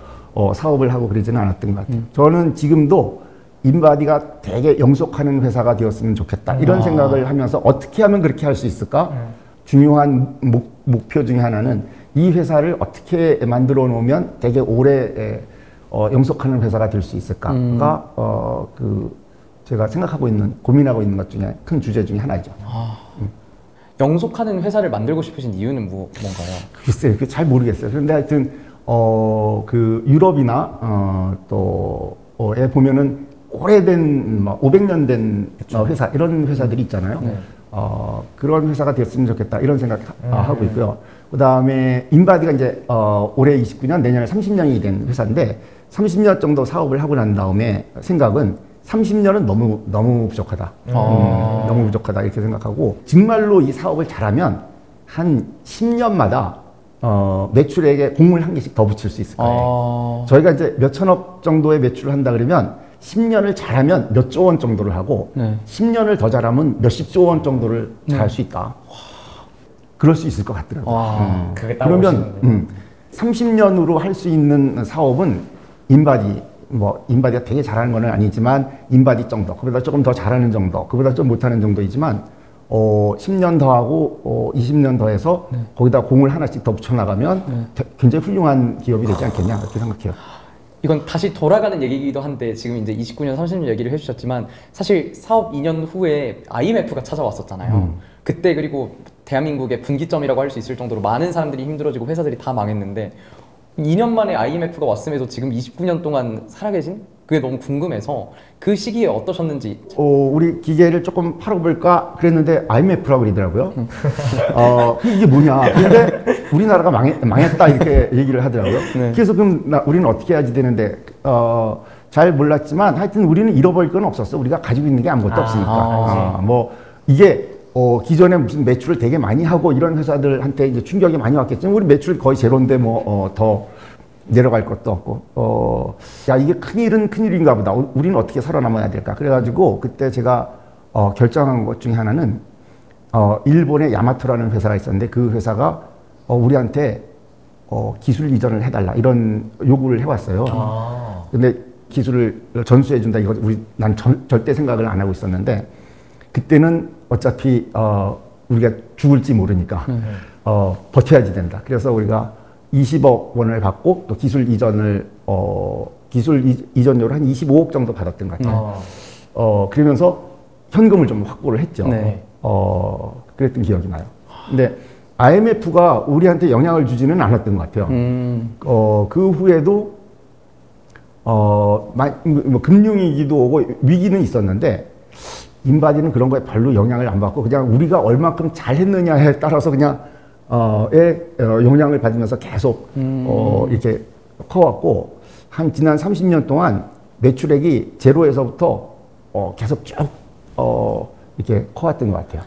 사업을 하고 그러지는 않았던 것 같아요. 저는 지금도 인바디가 되게 영속하는 회사가 되었으면 좋겠다 이런 생각을 하면서, 어떻게 하면 그렇게 할 수 있을까? 중요한 목표 중에 하나는 이 회사를 어떻게 만들어 놓으면 되게 오래 영속하는 회사가 될 수 있을까가 제가 고민하고 있는 것 중에 큰 주제 중에 하나죠. 영속하는 회사를 만들고 싶으신 이유는 뭔가요? 글쎄요, 잘 모르겠어요. 그런데 하여튼 유럽이나 또에 보면은 오래된 500년 된 회사, 이런 회사들이 있잖아요. 그런 회사가 됐으면 좋겠다 이런 생각 하고 있고요. 그 다음에 인바디가 이제 올해 29년, 내년에 30년이 된 회사인데, 30년 정도 사업을 하고 난 다음에 생각은 30년은 너무 부족하다. 너무 부족하다 이렇게 생각하고, 정말로 이 사업을 잘하면 한 10년마다 매출액에 공을 한 개씩 더 붙일 수 있을 거예요. 저희가 이제 몇 천억 정도의 매출을 한다 그러면 10년을 잘하면 몇 조 원 정도를 하고, 10년을 더 잘하면 몇십조 원 정도를 잘할 수 있다. 그럴 수 있을 것 같더라고요. 그러면 30년으로 할 수 있는 사업은 인바디가 되게 잘하는 건 아니지만 인바디 정도, 그보다 조금 더 잘하는 정도, 그보다 좀 못하는 정도이지만 10년 더 하고 20년 더 해서 거기다 공을 하나씩 더 붙여나가면 굉장히 훌륭한 기업이 되지 않겠냐 그렇게 생각해요. 이건 다시 돌아가는 얘기이기도 한데, 지금 이제 29년, 30년 얘기를 해주셨지만, 사실 사업 2년 후에 IMF가 찾아왔었잖아요. 그때 그리고 대한민국의 분기점이라고 할 수 있을 정도로 많은 사람들이 힘들어지고 회사들이 다 망했는데, 2년 만에 IMF가 왔음에도 지금 29년 동안 살아계신? 그게 너무 궁금해서 그 시기에 어떠셨는지. 우리 기계를 조금 팔아볼까 그랬는데 IMF라고 그러더라고요. 이게 뭐냐. 근데 우리나라가 망했다 이렇게 얘기를 하더라고요. 그래서 그럼 우리는 어떻게 해야지 되는데, 잘 몰랐지만 하여튼 우리는 잃어버릴 건 없었어. 우리가 가지고 있는 게 아무것도 없으니까. 이게 기존에 무슨 매출을 되게 많이 하고 이런 회사들한테 이제 충격이 많이 왔겠지만, 우리 매출 거의 제로인데 더 내려갈 것도 없고, 이게 큰일인가 보다. 우리는 어떻게 살아남아야 될까. 그래가지고 그때 제가 결정한 것 중에 하나는 일본의 야마토라는 회사가 있었는데, 그 회사가 우리한테 기술 이전을 해달라 이런 요구를 해왔어요. 아. 근데 기술을 전수해준다 이거 난 절대 생각을 안 하고 있었는데 그때는 어차피 우리가 죽을지 모르니까 버텨야지 된다. 그래서 우리가 20억 원을 받고 또 기술 이전료를 한 25억 정도 받았던 것 같아요. 그러면서 현금을 좀 확보를 했죠. 네. 그랬던 기억이 나요. 근데 IMF가 우리한테 영향을 주지는 않았던 것 같아요. 그 후에도 뭐 금융위기도 오고 위기는 있었는데 인바디는 그런 거에 별로 영향을 안 받고 그냥 우리가 얼마큼 잘했느냐에 따라서 그냥 영향을 받으면서 계속 이렇게 커왔고 한 지난 30년 동안 매출액이 제로에서부터 계속 쭉 이렇게 커왔던 것 같아요.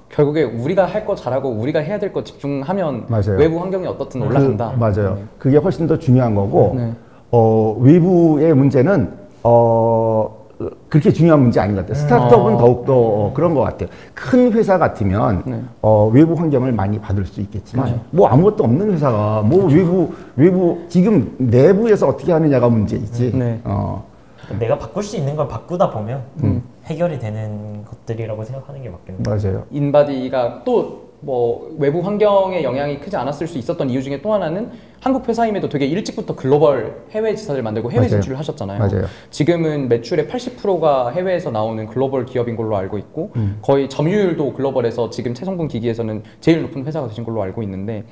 결국에 우리가 할 거 잘하고 우리가 해야 될 거 집중하면 맞아요. 외부 환경이 어떻든 올라간다. 맞아요. 네. 그게 훨씬 더 중요한 거고 네. 외부의 문제는 그렇게 중요한 문제 아닌 것 같아요. 스타트업은 더욱더 그런 것 같아요. 큰 회사 같으면 네. 외부 환경을 많이 받을 수 있겠지만 뭐 아무것도 없는 회사가 뭐 외부 지금 내부에서 어떻게 하느냐가 문제이지. 네. 내가 바꿀 수 있는 걸 바꾸다 보면 해결이 되는 것들이라고 생각하는 게 맞겠네요. 맞아요. 인바디가 또 뭐 외부 환경의 영향이 크지 않았을 수 있었던 이유 중에 또 하나는 한국 회사임에도 되게 일찍부터 글로벌 해외 지사를 만들고 해외 맞아요. 진출을 하셨잖아요. 맞아요. 지금은 매출의 80%가 해외에서 나오는 글로벌 기업인 걸로 알고 있고 거의 점유율도 글로벌에서 지금 최성분 기기에서는 제일 높은 회사가 되신 걸로 알고 있는데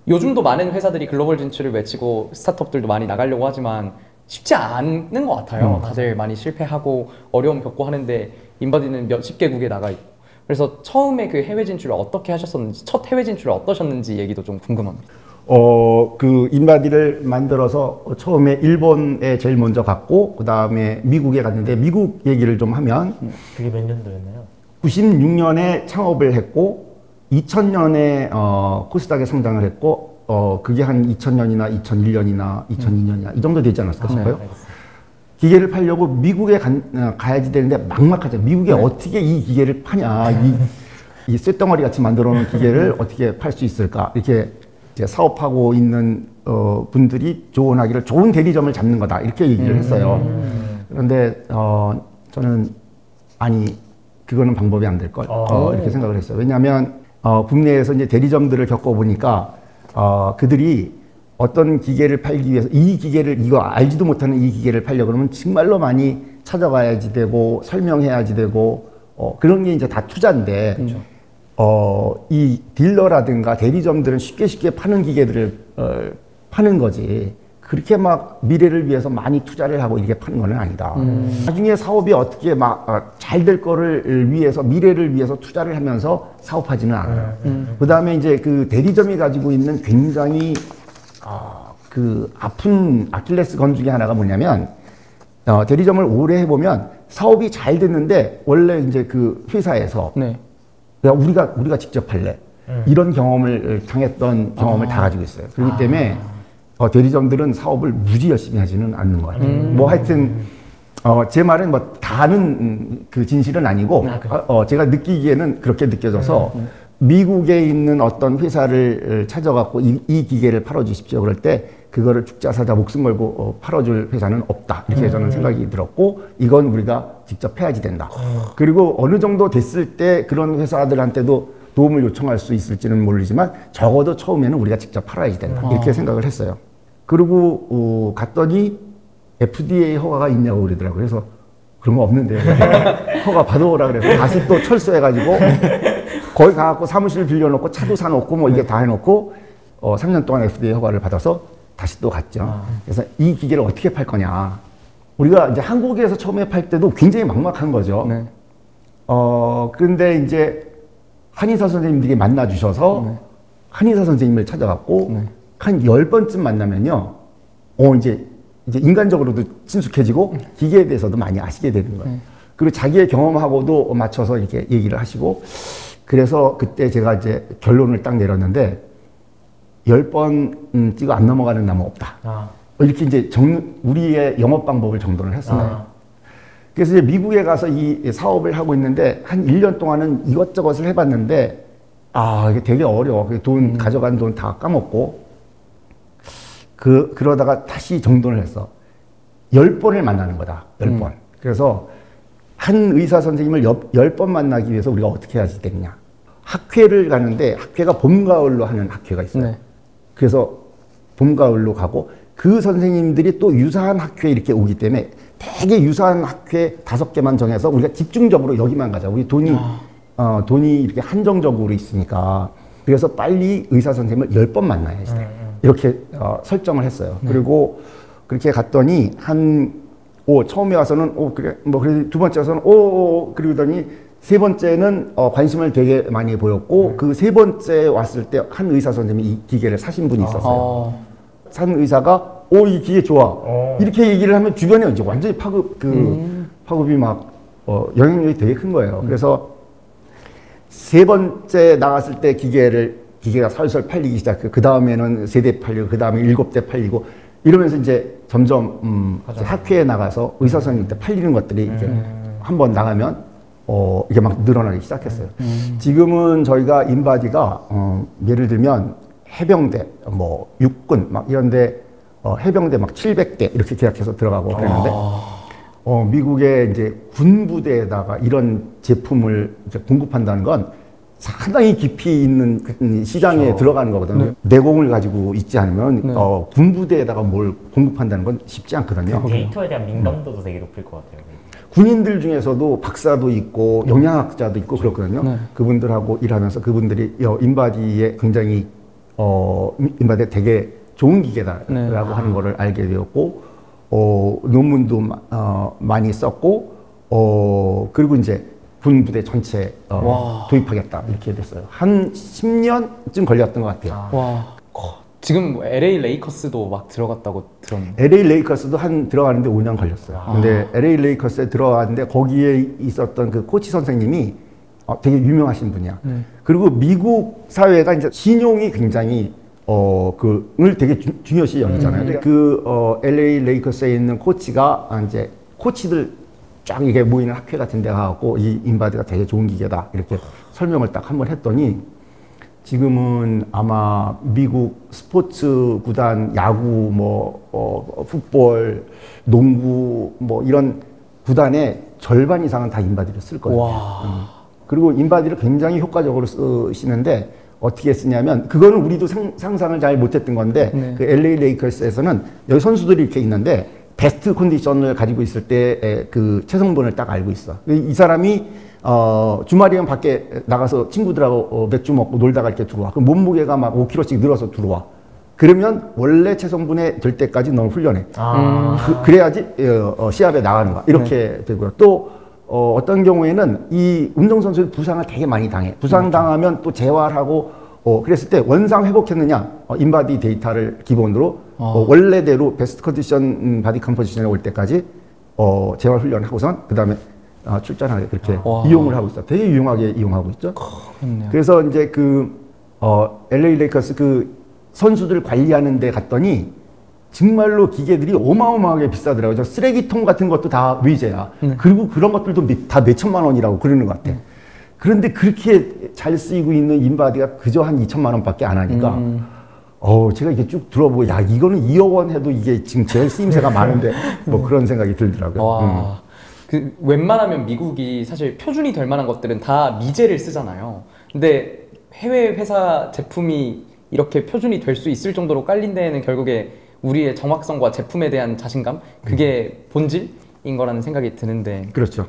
요즘도 많은 회사들이 글로벌 진출을 외치고 스타트업들도 많이 나가려고 하지만 쉽지 않은 것 같아요. 다들 많이 실패하고 어려움 겪고 하는데 인바디는 몇십 개국에 나가 있고 그래서 처음에 그 해외 진출을 어떻게 하셨었는지 첫 해외 진출을 어떠셨는지 얘기도 좀 궁금합니다. 그 인바디를 만들어서 처음에 일본에 제일 먼저 갔고 그 다음에 미국에 갔는데 미국 얘기를 좀 하면 그게 몇 년도였나요? 96년에 창업을 했고 2000년에 코스닥에 상장을 했고 그게 한 2000년이나 2001년이나 2002년이나 이 정도 되지 않았을까 싶어요. 알겠습니다. 기계를 팔려고 미국에 가야지 되는데 막막하죠. 미국에 어떻게 이 기계를 파냐. 이 쇳덩어리 같이 만들어 놓은 기계를 어떻게 팔 수 있을까. 이렇게 이제 사업하고 있는 분들이 조언하기를 좋은 대리점을 잡는 거다. 이렇게 얘기를 했어요. 그런데 저는 아니 그거는 방법이 안 될 걸. 이렇게 생각을 했어요. 왜냐하면 국내에서 이제 대리점들을 겪어보니까 그들이 어떤 기계를 팔기 위해서 이 기계를 이거 알지도 못하는 이 기계를 팔려고 그러면 정말로 많이 찾아가야지 되고 설명해야지 되고 그런 게 이제 다 투자인데 이 딜러라든가 대리점들은 쉽게 파는 기계들을 파는 거지 그렇게 막 미래를 위해서 많이 투자를 하고 이렇게 파는 건 아니다. 나중에 사업이 어떻게 막 잘 될 거를 위해서 미래를 위해서 투자를 하면서 사업하지는 않아요. 그 다음에 이제 그 대리점이 가지고 있는 굉장히 그 아픈 아킬레스건 중에 하나가 뭐냐면 대리점을 오래 해보면 사업이 잘 됐는데 원래 이제 그 회사에서 네. 우리가 직접 할래 이런 경험을 당했던 경험을 다 가지고 있어요. 그렇기 때문에 대리점들은 사업을 무지 열심히 하지는 않는 것 같아요. 뭐 하여튼 제 말은 뭐 다는 그 진실은 아니고 제가 느끼기에는 그렇게 느껴져서 미국에 있는 어떤 회사를 찾아갖고 이 기계를 팔아주십시오. 그럴 때 그거를 죽자 사자 목숨 걸고 팔아줄 회사는 없다. 이렇게 저는 생각이 들었고 이건 우리가 직접 해야지 된다. 그리고 어느 정도 됐을 때 그런 회사들한테도 도움을 요청할 수 있을지는 모르지만 적어도 처음에는 우리가 직접 팔아야지 된다. 이렇게 생각을 했어요. 그리고 갔더니 FDA 허가가 있냐고 그러더라고요. 그래서 그런 거 없는데 허가 받아오라 그래서 다시 또 철수해가지고 거기 가갖고 사무실 빌려놓고 차도 사놓고 뭐 이게 다 해놓고 3년 동안 FDA 허가를 받아서 다시 또 갔죠. 그래서 이 기계를 어떻게 팔 거냐. 우리가 이제 한국에서 처음에 팔 때도 굉장히 막막한 거죠. 네. 그런데 이제 한의사 선생님들이 만나 주셔서 한의사 선생님을 찾아갔고 한 10번쯤 만나면요. 이제 인간적으로도 친숙해지고 기계에 대해서도 많이 아시게 되는 거예요. 그리고 자기의 경험하고도 맞춰서 이렇게 얘기를 하시고 그래서 그때 제가 이제 결론을 딱 내렸는데 10번 찍어 안 넘어가는 나무 없다. 이렇게 이제 우리의 영업 방법을 정돈을 했어요. 그래서 이제 미국에 가서 이 사업을 하고 있는데 한 1년 동안은 이것저것을 해봤는데 이게 되게 어려워. 돈 가져간 돈 다 까먹고 그러다가 다시 정돈을 했어. 10번을 만나는 거다. 10번. 그래서 한 의사 선생님을 10번 만나기 위해서 우리가 어떻게 해야지 되느냐. 학회를 가는데 학회가 봄, 가을로 하는 학회가 있어요. 네. 그래서 봄, 가을로 가고 그 선생님들이 또 유사한 학회에 이렇게 오기 때문에 되게 유사한 학회 5개만 정해서 우리가 집중적으로 여기만 가자. 우리 돈이 이렇게 한정적으로 있으니까. 그래서 빨리 의사 선생님을 10번 만나야지 돼. 이렇게 설정을 했어요. 그리고 그렇게 갔더니 처음에 와서는 그래 뭐 그래 두 번째 와서는 그러더니 세 번째는 관심을 되게 많이 보였고 그 세 번째 왔을 때 한 의사 선생님이 이 기계를 사신 분이 있었어요. 산 의사가 이 기계 좋아 이렇게 얘기를 하면 주변에 이제 완전히 파급이 막 영향력이 되게 큰 거예요. 그래서 세 번째 나갔을 때 기계가 설설 팔리기 시작해요. 그 다음에는 3대 팔리고 그 다음에 7대 팔리고 이러면서 이제 점점 이제 학회에 나가서 의사 선생님한테 팔리는 것들이 이제 한번 나가면 이게 막 늘어나기 시작했어요. 지금은 저희가 인바디가 예를 들면 해병대, 뭐 육군 막 이런데 해병대 막 700대 이렇게 계약해서 들어가고 그랬는데 미국의 이제 군부대에다가 이런 제품을 이제 공급한다는 건 상당히 깊이 있는 시장에 그렇죠. 들어가는 거거든요. 내공을 가지고 있지 않으면 군부대에다가 뭘 공급한다는 건 쉽지 않거든요. 데이터에 대한 민감도도 되게 높을 것 같아요. 군인들 중에서도 박사도 있고 영양학자도 있고 그렇거든요. 그분들하고 일하면서 그분들이 인바디에 굉장히 인바디에 되게 좋은 기계다라고 하는 거를 알게 되었고 논문도 많이 썼고 그리고 이제 군부대 전체에 도입하겠다 이렇게 됐어요. 한 10년쯤 걸렸던 것 같아요. 와. 지금 뭐 LA 레이커스도 막 들어갔다고 들었는데. LA 레이커스도 들어가는데 5년 걸렸어요. 근데 LA 레이커스에 들어갔는데 거기에 있었던 그 코치 선생님이 되게 유명하신 분이야. 그리고 미국 사회가 이제 신용이 굉장히 을 되게 중요시 여기잖아요. LA 레이커스에 있는 코치가 이제 코치들 쫙 이게 모이는 학회 같은 데 가고 이 인바디가 되게 좋은 기계다 이렇게 설명을 딱 한번 했더니 지금은 아마 미국 스포츠 구단, 야구, 풋볼, 농구 뭐 이런 구단의 절반 이상은 다 인바디를 쓸 거예요. 그리고 인바디를 굉장히 효과적으로 쓰시는데 어떻게 쓰냐면 그거는 우리도 상상을 잘 못했던 건데 그 LA 레이커스에서는 여기 선수들이 이렇게 있는데 베스트 컨디션을 가지고 있을 때 그 체성분을 딱 알고 있어. 이 사람이 주말이면 밖에 나가서 친구들하고 맥주 먹고 놀다가 이렇게 들어와. 그럼 몸무게가 막 5kg씩 늘어서 들어와. 그러면 원래 체성분에 될 때까지 너무 훈련해. 그래야지 시합에 나가는 거야. 이렇게 되고요. 또 어떤 경우에는 이 운동선수들 부상을 되게 많이 당해. 부상당하면 또 재활하고 그랬을 때 원상 회복했느냐 인바디 데이터를 기본으로 원래대로 베스트 컨디션 바디 컴포지션에 올 때까지 재활 훈련하고선 그 다음에 출전하게 그렇게 이용을 하고 있어. 되게 유용하게 이용하고 있죠. 그래서 이제 LA 레이커스 선수들 관리하는 데 갔더니 정말로 기계들이 어마어마하게 비싸더라고요. 쓰레기통 같은 것도 다 위제야. 그리고 그런 것들도 다 몇천만 원이라고 그러는 것 같아. 그런데 그렇게 잘 쓰이고 있는 인바디가 그저 한 2천만 원밖에 안 하니까 제가 이게 쭉 들어보고 이거는 2억 원 해도 이게 지금 제일 쓰임새가 많은데 뭐 그런 생각이 들더라고요. 웬만하면 미국이 사실 표준이 될 만한 것들은 다 미제를 쓰잖아요. 근데 해외 회사 제품이 이렇게 표준이 될 수 있을 정도로 깔린 데에는 결국에 우리의 정확성과 제품에 대한 자신감, 그게 본질인 거라는 생각이 드는데. 그렇죠.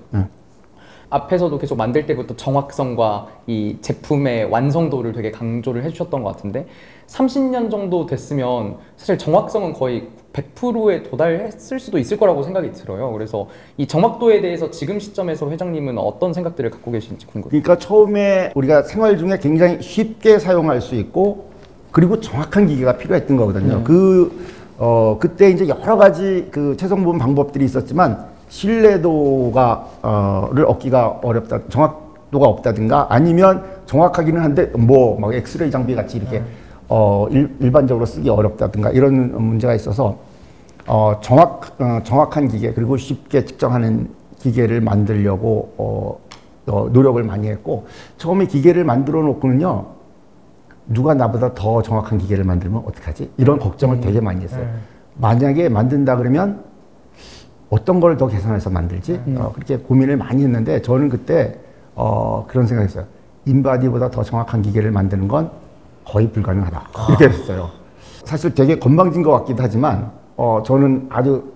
앞에서도 계속 만들 때부터 정확성과 이 제품의 완성도를 되게 강조를 해주셨던 것 같은데 30년 정도 됐으면 사실 정확성은 거의 100%에 도달했을 수도 있을 거라고 생각이 들어요. 그래서 이 정확도에 대해서 지금 시점에서 회장님은 어떤 생각들을 갖고 계신지 궁금해요. 그러니까 처음에 우리가 생활 중에 굉장히 쉽게 사용할 수 있고 그리고 정확한 기계가 필요했던 거거든요. 그때 이제 여러 가지 체성분 방법들이 있었지만 신뢰도를 얻기가 어렵다, 정확도가 없다든가 아니면 정확하기는 한데 막 엑스레이 장비 같이 이렇게 일반적으로 쓰기 어렵다든가 이런 문제가 있어서 정확한 기계 그리고 쉽게 측정하는 기계를 만들려고 노력을 많이 했고 처음에 기계를 만들어 놓고는요 누가 나보다 더 정확한 기계를 만들면 어떡하지? 이런 걱정을 되게 많이 했어요. 만약에 만든다 그러면 어떤 걸 더 개선해서 만들지? 그렇게 고민을 많이 했는데 저는 그때 그런 생각했어요. 인바디보다 더 정확한 기계를 만드는 건 거의 불가능하다. 이렇게 했어요. 사실 되게 건방진 것 같기도 하지만 저는 아주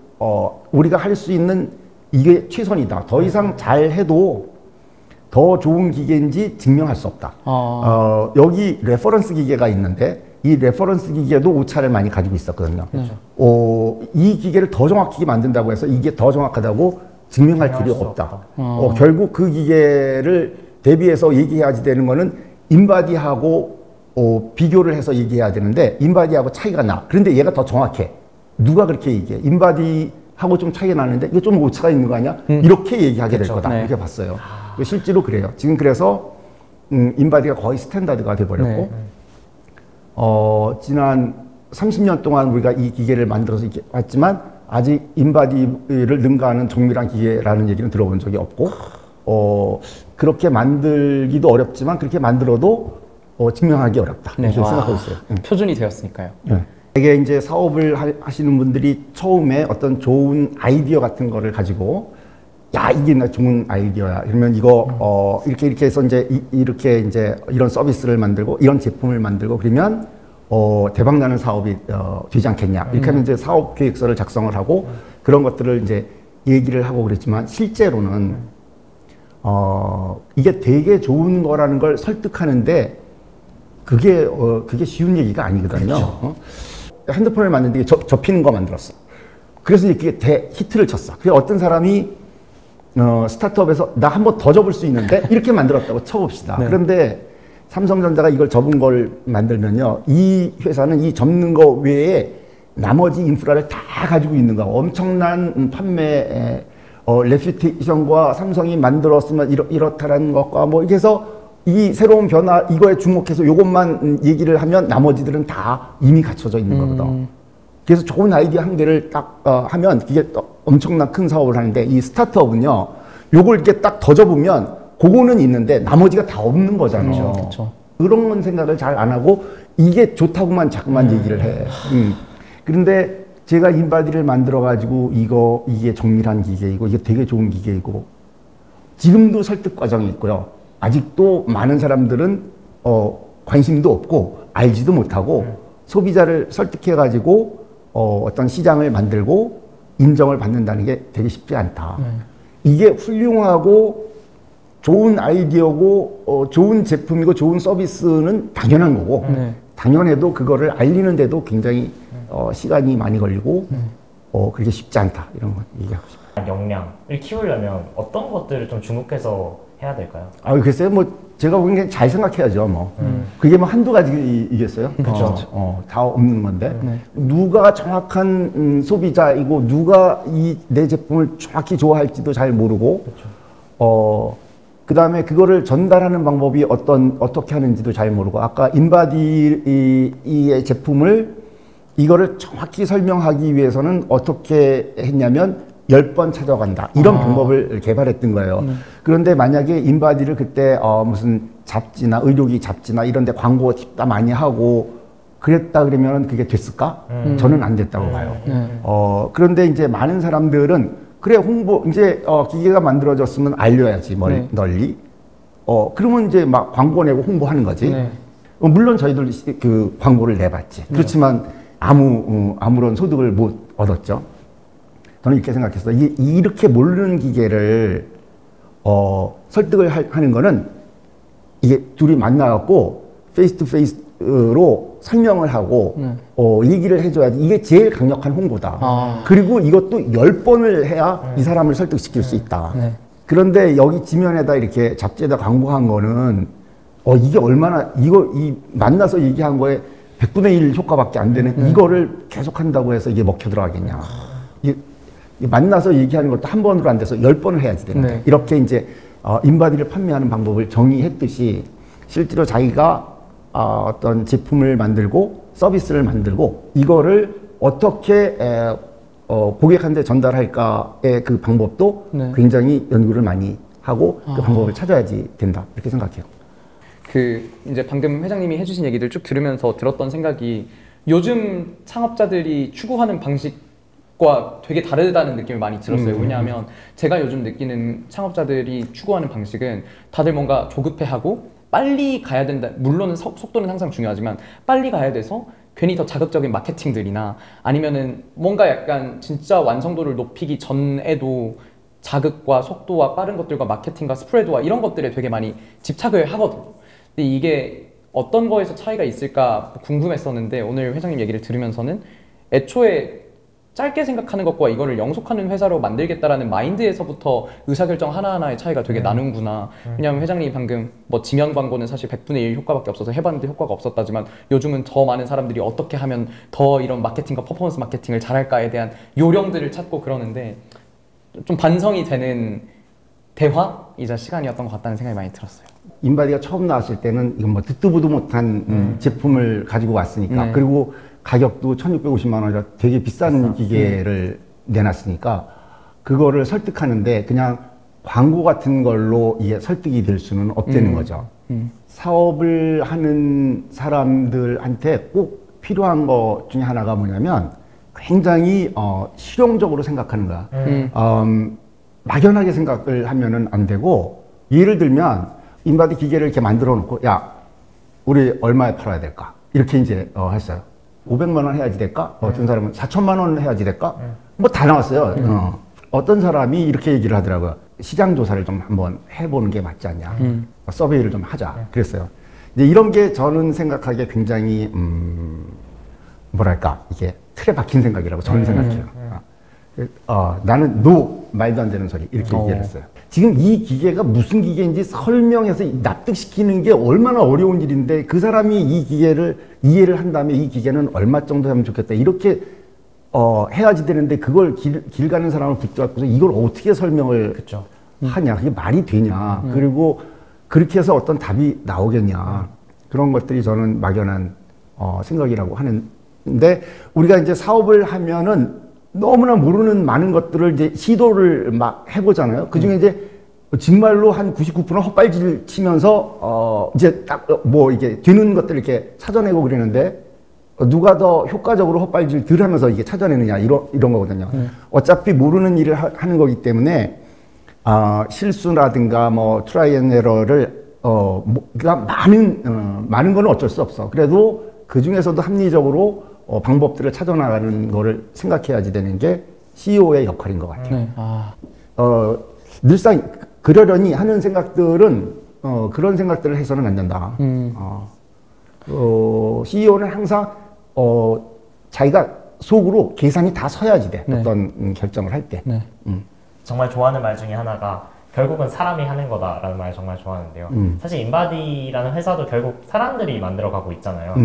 우리가 할 수 있는 이게 최선이다. 더 이상 잘해도 더 좋은 기계인지 증명할 수 없다. 여기 레퍼런스 기계가 있는데 이 레퍼런스 기계도 오차를 많이 가지고 있었거든요. 이 기계를 더 정확하게 만든다고 해서 이게 더 정확하다고 증명할 길이 없다. 결국 그 기계를 대비해서 얘기해야지 되는 거는 인바디하고 비교를 해서 얘기해야 되는데 인바디하고 차이가 나. 그런데 얘가 더 정확해. 누가 그렇게 얘기해? 인바디하고 좀 차이가 나는데 이거 좀 오차가 있는 거 아니야? 이렇게 얘기하게 될 거다. 이렇게 봤어요. 실제로 그래요. 지금 그래서 인바디가 거의 스탠다드가 돼버렸고 지난 30년 동안 우리가 이 기계를 만들어서 이렇게 왔지만 아직 인바디를 능가하는 정밀한 기계라는 얘기는 들어본 적이 없고 그렇게 만들기도 어렵지만 그렇게 만들어도 증명하기 어렵다. 이렇게 생각하고 있어요. 표준이 되었으니까요. 되게 이제 사업을 하시는 분들이 처음에 어떤 좋은 아이디어 같은 거를 가지고 야, 이게 나 좋은 아이디어야. 그러면 이거 이렇게 해서 이제 이렇게 이제 이런 서비스를 만들고 이런 제품을 만들고 그러면 대박 나는 사업이 되지 않겠냐. 이렇게 하면 이제 사업 계획서를 작성을 하고 그런 것들을 이제 얘기를 하고 그랬지만 실제로는 이게 되게 좋은 거라는 걸 설득하는데 그게 쉬운 얘기가 아니거든요. 핸드폰을 만드는데 접히는 거 만들었어. 그래서 이게 히트를 쳤어. 그래서 어떤 사람이 스타트업에서 나 한 번 더 접을 수 있는데 이렇게 만들었다고 쳐봅시다. 그런데 삼성전자가 이걸 접은 걸 만들면요, 이 회사는 이 접는 거 외에 나머지 인프라를 다 가지고 있는 거, 엄청난 판매 레퓨테이션과 삼성이 만들었으면 이렇다라는 것과 뭐 이렇게 해서 이 새로운 변화 이거에 주목해서 이것만 얘기를 하면 나머지들은 다 이미 갖춰져 있는 거거든. 그래서 좋은 아이디어 한 개를 딱 하면 그게 엄청난 큰 사업을 하는데 이 스타트업은요, 요걸 이렇게 딱 더 접으면 그거는 있는데 나머지가 다 없는 거잖아요. 그렇죠. 그런 생각을 잘 안 하고 이게 좋다고만 자꾸만 얘기를 해. 그런데 제가 인바디를 만들어 가지고 이게 정밀한 기계이고 이게 되게 좋은 기계이고 지금도 설득 과정이 있고요. 아직도 많은 사람들은 관심도 없고 알지도 못하고 소비자를 설득해 가지고 어떤 시장을 만들고 인정을 받는다는 게 되게 쉽지 않다. 이게 훌륭하고 좋은 아이디어고 좋은 제품이고 좋은 서비스는 당연한 거고 당연해도 그거를 알리는데도 굉장히 시간이 많이 걸리고 그렇게 쉽지 않다. 이런 거 얘기하고 싶어요. 역량을 키우려면 어떤 것들을 좀 주목해서 해야 될까요? 글쎄요, 뭐 제가 보기엔 잘 생각해야죠. 뭐 그게 뭐 한두 가지이겠어요? 그렇죠. 다 없는 건데 누가 정확한 소비자이고 누가 내 제품을 정확히 좋아할지도 잘 모르고 그 다음에 그거를 전달하는 방법이 어떻게 하는지도 잘 모르고 아까 인바디의 제품을 이거를 정확히 설명하기 위해서는 어떻게 했냐면 10번 찾아간다. 이런 방법을 개발했던 거예요. 그런데 만약에 인바디를 그때 무슨 잡지나 의료기 잡지나 이런 데 광고 다 많이 하고 그랬다 그러면 그게 됐을까? 저는 안 됐다고 봐요. 그런데 이제 많은 사람들은 그래 홍보 이제 기계가 만들어졌으면 알려야지 널리. 그러면 이제 막 광고 내고 홍보하는 거지. 물론 저희들 그 광고를 내봤지. 그렇지만 아무런 소득을 못 얻었죠. 저는 이렇게 생각했어요. 이렇게 모르는 기계를 설득을 하는 거는 이게 둘이 만나갖고 페이스 투 페이스로 설명을 하고 얘기를 해줘야지. 이게 제일 강력한 홍보다. 그리고 이것도 10번을 해야 이 사람을 설득시킬 수 있다. 그런데 여기 지면에다 이렇게 잡지에다 광고한 거는 이게 얼마나 만나서 얘기한 거에 100분의 1 효과밖에 안 되는 이거를 계속 한다고 해서 이게 먹혀 들어가겠냐. 만나서 얘기하는 것도 한 번으로 안 돼서 10번을 해야지 되는데 이렇게 이제 인바디를 판매하는 방법을 정의했듯이 실제로 자기가 어떤 제품을 만들고 서비스를 만들고 이거를 어떻게 고객한테 전달할까의 그 방법도 굉장히 연구를 많이 하고 그 방법을 찾아야지 된다 이렇게 생각해요. 이제 방금 회장님이 해주신 얘기들 쭉 들으면서 들었던 생각이 요즘 창업자들이 추구하는 방식과 되게 다르다는 느낌을 많이 들었어요. 왜냐하면 제가 요즘 느끼는 창업자들이 추구하는 방식은 다들 뭔가 조급해하고 빨리 가야 된다. 물론 속도는 항상 중요하지만 빨리 가야 돼서 괜히 더 자극적인 마케팅들이나 아니면은 뭔가 약간 진짜 완성도를 높이기 전에도 자극과 속도와 빠른 것들과 마케팅과 스프레드와 이런 것들에 되게 많이 집착을 하거든요. 근데 이게 어떤 거에서 차이가 있을까 궁금했었는데 오늘 회장님 얘기를 들으면서는 애초에 짧게 생각하는 것과 이거를 영속하는 회사로 만들겠다라는 마인드에서부터 의사결정 하나하나의 차이가 되게 나는구나. 왜냐하면 회장님이 방금 뭐 지면 광고는 사실 100분의 1 효과밖에 없어서 해봤는데 효과가 없었다지만 요즘은 더 많은 사람들이 어떻게 하면 더 이런 마케팅과 퍼포먼스 마케팅을 잘할까에 대한 요령들을 찾고 그러는데 좀 반성이 되는 대화이자 시간이었던 것 같다는 생각이 많이 들었어요. 인바디가 처음 나왔을 때는 이건 뭐 듣도 보도 못한 제품을 가지고 왔으니까 네. 그리고 가격도 1,650만 원이라 되게 비싼 기계를 내놨으니까 그거를 설득하는데 그냥 광고 같은 걸로 이게 설득이 될 수는 없다는 거죠. 사업을 하는 사람들한테 꼭 필요한 것 중에 하나가 뭐냐면 굉장히 실용적으로 생각하는 거야. 막연하게 생각을 하면은 안 되고 예를 들면 인바디 기계를 이렇게 만들어 놓고 야 우리 얼마에 팔아야 될까 이렇게 이제 했어요. 500만 원 해야지 될까? 어떤 사람은 4천만 원 해야지 될까? 뭐 다 나왔어요. 어떤 사람이 이렇게 얘기를 하더라고요. 시장 조사를 좀 한번 해보는 게 맞지 않냐. 서베이를 좀 하자. 그랬어요. 이제 이런 게 저는 생각하기에 굉장히 뭐랄까 이게 틀에 박힌 생각이라고 저는 생각해요. 나는 말도 안 되는 소리 이렇게 얘기를 했어요. 지금 이 기계가 무슨 기계인지 설명해서 납득시키는 게 얼마나 어려운 일인데 그 사람이 이 기계를 이해를 한 다음에 이 기계는 얼마 정도 하면 좋겠다 이렇게 해야지 되는데 그걸 길 가는 사람을 붙잡고서 이걸 어떻게 설명을 그쵸. 하냐 그게 말이 되냐 그리고 그렇게 해서 어떤 답이 나오겠냐 그런 것들이 저는 막연한 생각이라고 하는데 우리가 이제 사업을 하면은 너무나 모르는 많은 것들을 이제 시도를 막 해보잖아요. 그 중에 이제 정말로 한 99%는 헛발질 치면서 이제 딱 뭐 이게 되는 것들 이렇게 찾아내고 그러는데 누가 더 효과적으로 헛발질 덜 하면서 이게 찾아내느냐 이런 거거든요. 어차피 모르는 일을 하는 거기 때문에 실수라든가 뭐 트라이 앤 에러를 그러니까 많은 거는 어쩔 수 없어. 그래도 그 중에서도 합리적으로 방법들을 찾아나가는 거를 생각해야지 되는 게 CEO의 역할인 것 같아요. 늘상 그러려니 하는 생각들은 그런 생각들을 해서는 안 된다. CEO는 항상 자기가 속으로 계산이 다 서야지 돼. 어떤 결정을 할 때. 정말 좋아하는 말 중에 하나가 결국은 사람이 하는 거다라는 말 정말 좋아하는데요. 사실 인바디라는 회사도 결국 사람들이 만들어가고 있잖아요.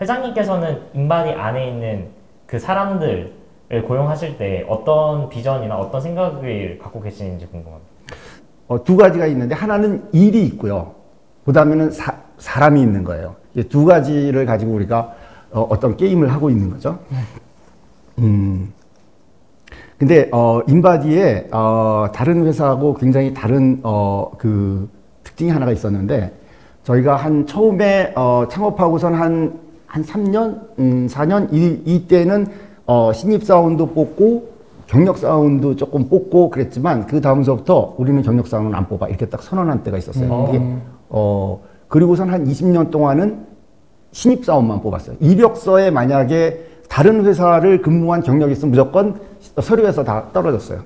회장님께서는 인바디 안에 있는 그 사람들을 고용하실 때 어떤 비전이나 어떤 생각을 갖고 계시는지 궁금합니다. 두 가지가 있는데 하나는 일이 있고요. 그 다음에는 사람이 있는 거예요. 이 두 가지를 가지고 우리가 어떤 게임을 하고 있는 거죠. 근데 인바디에 다른 회사하고 굉장히 다른 그 특징이 하나가 있었는데 저희가 처음에 창업하고선 한 3년, 4년 이때는 신입사원도 뽑고 경력사원도 조금 뽑고 그랬지만 그 다음서부터 우리는 경력사원은 안 뽑아 이렇게 딱 선언한 때가 있었어요. 그리고선 한 20년 동안은 신입사원만 뽑았어요. 이력서에 만약에 다른 회사를 근무한 경력이 있으면 무조건 서류에서 다 떨어졌어요.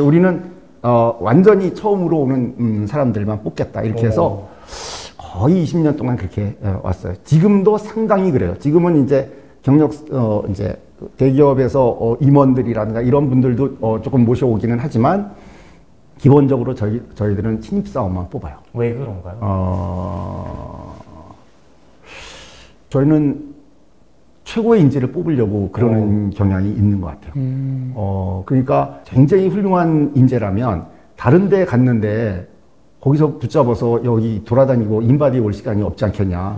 우리는 완전히 처음으로 오는 사람들만 뽑겠다 이렇게 해서 거의 20년 동안 그렇게 왔어요. 지금도 상당히 그래요. 지금은 이제 이제 대기업에서 임원들이라든가 이런 분들도 조금 모셔오기는 하지만 기본적으로 저희들은 신입사원만 뽑아요. 왜 그런가요? 저희는 최고의 인재를 뽑으려고 그러는 경향이 있는 것 같아요. 그러니까 굉장히 훌륭한 인재라면 다른 데 갔는데 거기서 붙잡아서 여기 돌아다니고 인바디에 올 시간이 없지 않겠냐.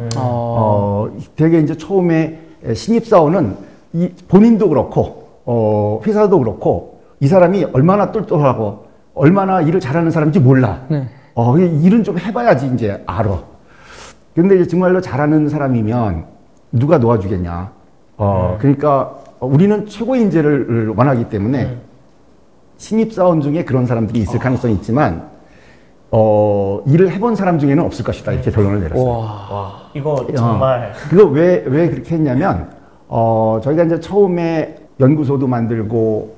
되게 이제 처음에 신입사원은 본인도 그렇고, 회사도 그렇고, 이 사람이 얼마나 똘똘하고, 얼마나 일을 잘하는 사람인지 몰라. 일은 좀 해봐야지 이제 알아. 근데 이제 정말로 잘하는 사람이면 누가 놓아주겠냐. 그러니까 우리는 최고 인재를 원하기 때문에 신입사원 중에 그런 사람들이 있을 가능성이 있지만 일을 해본 사람 중에는 없을 것이다. 이렇게 결론을 내렸어요. 와, 이거 정말. 그거 왜 그렇게 했냐면, 저희가 이제 처음에 연구소도 만들고,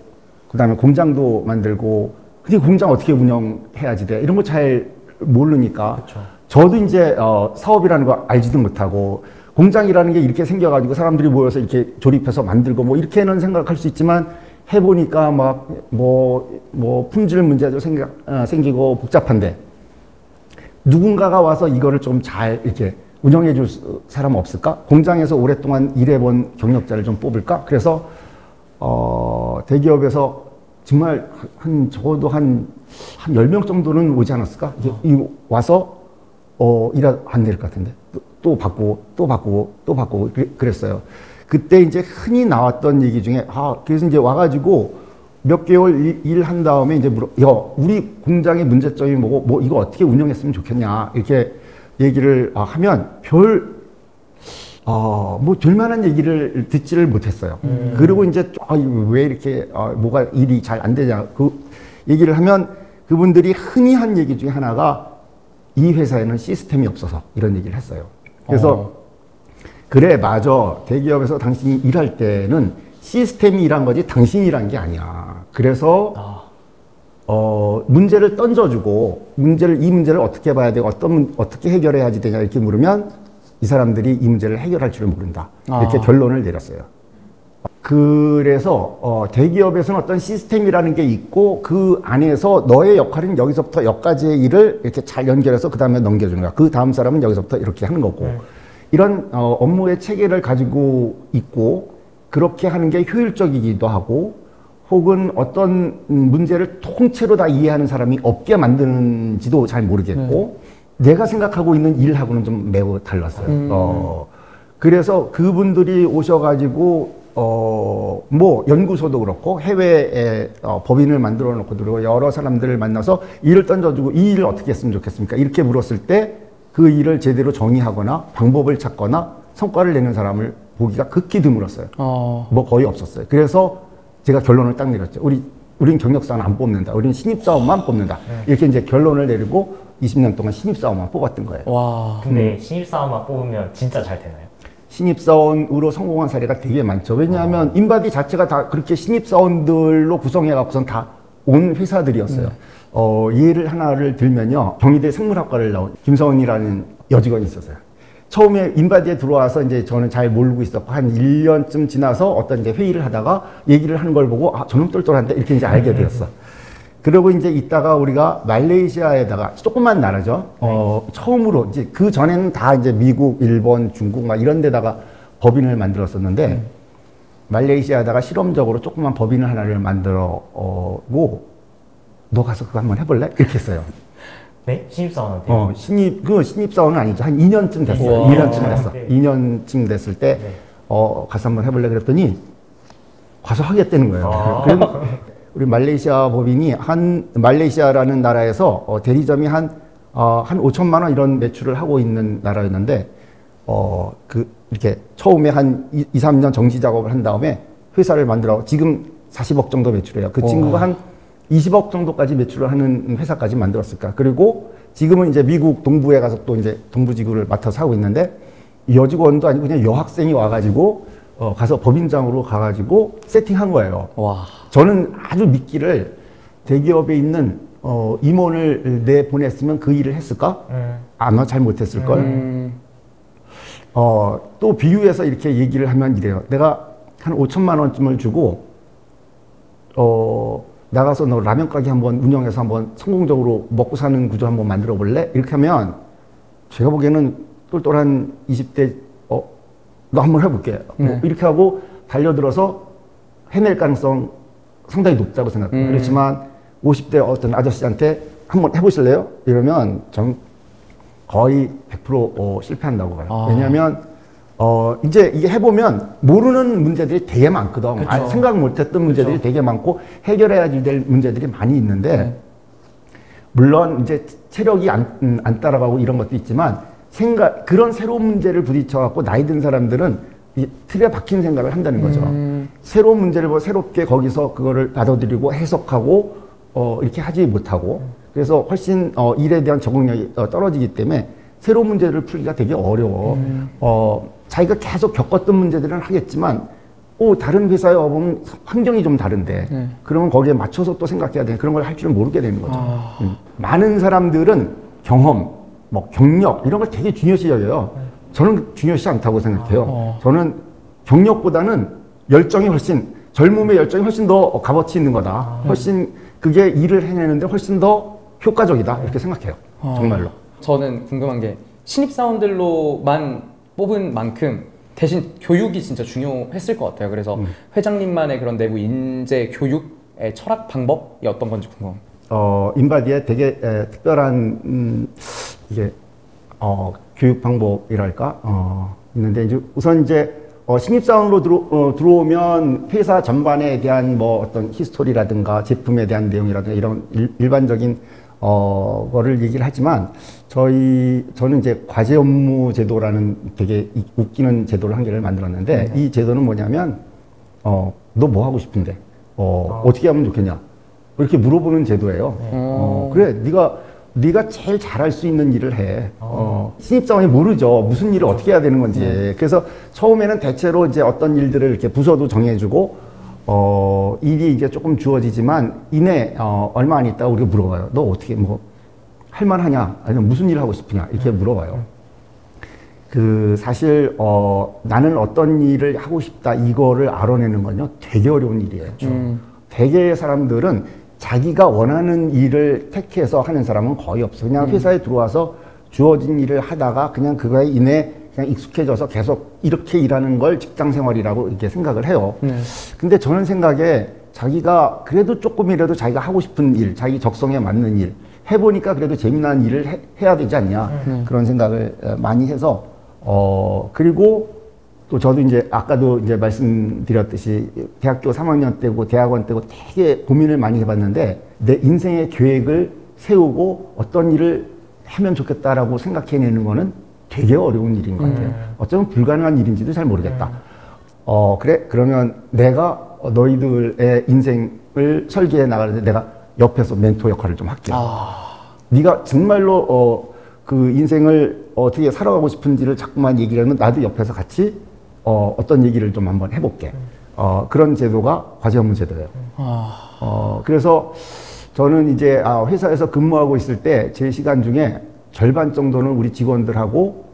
그 다음에 공장도 만들고, 근데 공장 어떻게 운영해야지 돼? 이런 거 잘 모르니까. 그쵸. 저도 이제 사업이라는 거 알지도 못하고, 공장이라는 게 이렇게 생겨가지고 사람들이 모여서 이렇게 조립해서 만들고 뭐 이렇게는 생각할 수 있지만, 해보니까 막 품질 문제도 생기고 복잡한데 누군가가 와서 이거를 좀 잘 이렇게 운영해 줄 사람 없을까? 공장에서 오랫동안 일해본 경력자를 좀 뽑을까? 그래서 대기업에서 정말 적어도 한 10명 정도는 오지 않았을까? 와서 안 될 것 같은데 또 바꾸고 그랬어요. 그때 이제 흔히 나왔던 얘기 중에, 그래서 이제 와가지고 몇 개월 일한 다음에 이제 우리 공장의 문제점이 뭐고, 이거 어떻게 운영했으면 좋겠냐, 이렇게 얘기를 하면 될 만한 얘기를 듣지를 못했어요. 그리고 이제, 왜 이렇게, 뭐가 일이 잘 안 되냐, 그 얘기를 하면 그분들이 흔히 한 얘기 중에 하나가 이 회사에는 시스템이 없어서 이런 얘기를 했어요. 그래서 그래, 맞아. 대기업에서 당신이 일할 때는 시스템이 일한 거지 당신이 일한 게 아니야. 그래서 문제를 던져주고 이 문제를 어떻게 봐야 되고 어떻게 해결해야지 되냐 이렇게 물으면 이 사람들이 이 문제를 해결할 줄을 모른다. 이렇게 결론을 내렸어요. 그래서 대기업에서는 어떤 시스템이라는 게 있고 그 안에서 너의 역할은 여기서부터 여기까지의 일을 이렇게 잘 연결해서 그 다음에 넘겨주는 거야. 그 다음 사람은 여기서부터 이렇게 하는 거고. 이런 업무의 체계를 가지고 있고 그렇게 하는 게 효율적이기도 하고 혹은 어떤 문제를 통째로 다 이해하는 사람이 없게 만드는지도 잘 모르겠고 내가 생각하고 있는 일하고는 좀 매우 달랐어요. 그래서 그분들이 오셔가지고 연구소도 그렇고 해외에 법인을 만들어 놓고 들어오고 여러 사람들을 만나서 일을 던져주고 이 일을 어떻게 했으면 좋겠습니까? 이렇게 물었을 때 그 일을 제대로 정의하거나 방법을 찾거나 성과를 내는 사람을 보기가 극히 드물었어요. 거의 없었어요. 그래서 제가 결론을 딱 내렸죠. 우린 경력사원 안 뽑는다. 우리는 신입사원만 뽑는다. 이렇게 이제 결론을 내리고 20년 동안 신입사원만 뽑았던 거예요. 와. 근데 신입사원만 뽑으면 진짜 잘 되나요? 신입사원으로 성공한 사례가 되게 많죠. 왜냐하면 인바디 자체가 다 그렇게 신입사원들로 구성해갖고선 다 온 회사들이었어요. 예를 하나를 들면요. 경희대 생물학과를 나온 김서은이라는 여직원이 있었어요. 처음에 인바디에 들어와서 이제 저는 잘 모르고 있었고 한 1년쯤 지나서 어떤 이제 회의를 하다가 얘기를 하는 걸 보고 저놈 똘똘한데 이렇게 이제 알게 되었어. 그리고 이제 있다가 우리가 말레이시아에다가 조그만 나라죠. 처음으로 이제 그 전에는 다 이제 미국, 일본, 중국 막 이런 데다가 법인을 만들었었는데 말레이시아에다가 실험적으로 조그만 법인을 하나를 만들어고 너 가서 그거 한번 해볼래? 이렇게 했어요. 네? 신입사원한테? 신입사원은 아니죠. 한 2년쯤 됐어요. 2년쯤 됐어. 네. 2년쯤 됐을 때 가서 한번 해볼래? 그랬더니 가서 하겠다는 거예요. 그래서 우리 말레이시아 법인이 말레이시아라는 나라에서 대리점이 한 5천만 원 이런 매출을 하고 있는 나라였는데 이렇게 처음에 한 2, 3년 정지 작업을 한 다음에 회사를 만들어 지금 40억 정도 매출해요. 그 친구가 한 20억 정도까지 매출을 하는 회사까지 만들었을까. 그리고 지금은 이제 미국 동부에 가서 또 이제 동부지구를 맡아서 하고 있는데 여직원도 아니고 그냥 여학생이 와가지고 가서 법인장으로 가가지고 세팅한 거예요. 와. 저는 아주 믿기를 대기업에 있는 임원을 내보냈으면 그 일을 했을까? 아마 잘 못했을걸. 또 비유해서 이렇게 얘기를 하면 이래요. 내가 한 5천만 원쯤을 주고 나가서 너 라면 가게 한번 운영해서 한번 성공적으로 먹고 사는 구조 한번 만들어 볼래? 이렇게 하면 제가 보기에는 똘똘한 20대 너 한번 해볼게. 이렇게 하고 달려들어서 해낼 가능성 상당히 높다고 생각해요. 그렇지만 50대 어떤 아저씨한테 한번 해보실래요? 이러면 전 거의 100% 실패한다고 봐요. 왜냐하면 이제 이게 해보면 모르는 문제들이 되게 많거든. 생각 못했던 문제들이 되게 많고 해결해야 될 문제들이 많이 있는데 물론 이제 체력이 안 따라가고 이런 것도 있지만 그런 새로운 문제를 부딪혀갖고 나이 든 사람들은 이 틀에 박힌 생각을 한다는 거죠. 새로운 문제를 새롭게 거기서 그거를 받아들이고 해석하고 이렇게 하지 못하고 그래서 훨씬 일에 대한 적응력이 떨어지기 때문에 새로운 문제를 풀기가 되게 어려워. 자기가 계속 겪었던 문제들은 하겠지만 다른 회사에 와보면 환경이 좀 다른데 그러면 거기에 맞춰서 또 생각해야 되는 그런 걸 할 줄은 모르게 되는 거죠. 많은 사람들은 경험, 뭐 경력 이런 걸 되게 중요시 여겨요. 저는 중요시 않다고 생각해요. 저는 경력보다는 열정이 젊음의 열정이 훨씬 더 값어치 있는 거다. 훨씬 그게 일을 해내는데 훨씬 더 효과적이다 이렇게 생각해요. 정말로. 저는 궁금한 게 신입사원들로만 뽑은 만큼 대신 교육이 진짜 중요했을 것 같아요. 그래서 회장님만의 그런 내부 인재 교육의 철학 방법이 어떤 건지 궁금합니다. 인바디에 되게 특별한 이게 교육 방법이랄까 있는데 이제 우선 이제 신입사원으로 들어오면 회사 전반에 대한 뭐 어떤 히스토리라든가 제품에 대한 내용이라든가 이런 일반적인 거를 얘기를 하지만 저는 이제 과제 업무 제도라는 되게 웃기는 제도를 한 개를 만들었는데 이 제도는 뭐냐면 너 뭐 하고 싶은데 어떻게 하면 좋겠냐 이렇게 물어보는 제도예요. 그래 네가 제일 잘할 수 있는 일을 해. 신입사원이 모르죠. 무슨 일을 어떻게 해야 되는 건지. 그래서 처음에는 대체로 이제 어떤 일들을 이렇게 부서도 정해주고, 일이 이제 조금 주어지지만, 이내, 얼마 안 있다가 우리가 물어봐요. 너 어떻게 할만하냐? 아니면 무슨 일을 하고 싶으냐? 이렇게 물어봐요. 사실, 나는 어떤 일을 하고 싶다. 이거를 알아내는 건요, 되게 어려운 일이에요. 대개의 사람들은 자기가 원하는 일을 택해서 하는 사람은 거의 없어. 그냥 회사에 들어와서 주어진 일을 하다가 그냥 그거에 인해 그냥 익숙해져서 계속 이렇게 일하는 걸 직장 생활이라고 이렇게 생각을 해요. 근데 저는 생각에 자기가 그래도 조금이라도 자기가 하고 싶은 일, 자기 적성에 맞는 일, 해보니까 그래도 재미난 일을 해야 되지 않냐. 그런 생각을 많이 해서, 그리고 또 저도 이제 아까도 이제 말씀드렸듯이 대학교 3학년 때고 대학원 때고 되게 고민을 많이 해봤는데 내 인생의 계획을 세우고 어떤 일을 하면 좋겠다라고 생각해내는 거는 되게 어려운 일인 것 같아요. 어쩌면 불가능한 일인지도 잘 모르겠다. 그래? 그러면 내가 너희들의 인생을 설계해 나가는데 내가 옆에서 멘토 역할을 좀 할게. 네가 정말로 그 인생을 어떻게 살아가고 싶은지를 자꾸만 얘기를 하면 나도 옆에서 같이 어떤 얘기를 좀 한번 해볼게. 그런 제도가 과제 업무 제도예요. 그래서 저는 이제 회사에서 근무하고 있을 때 제 시간 중에 절반 정도는 우리 직원들하고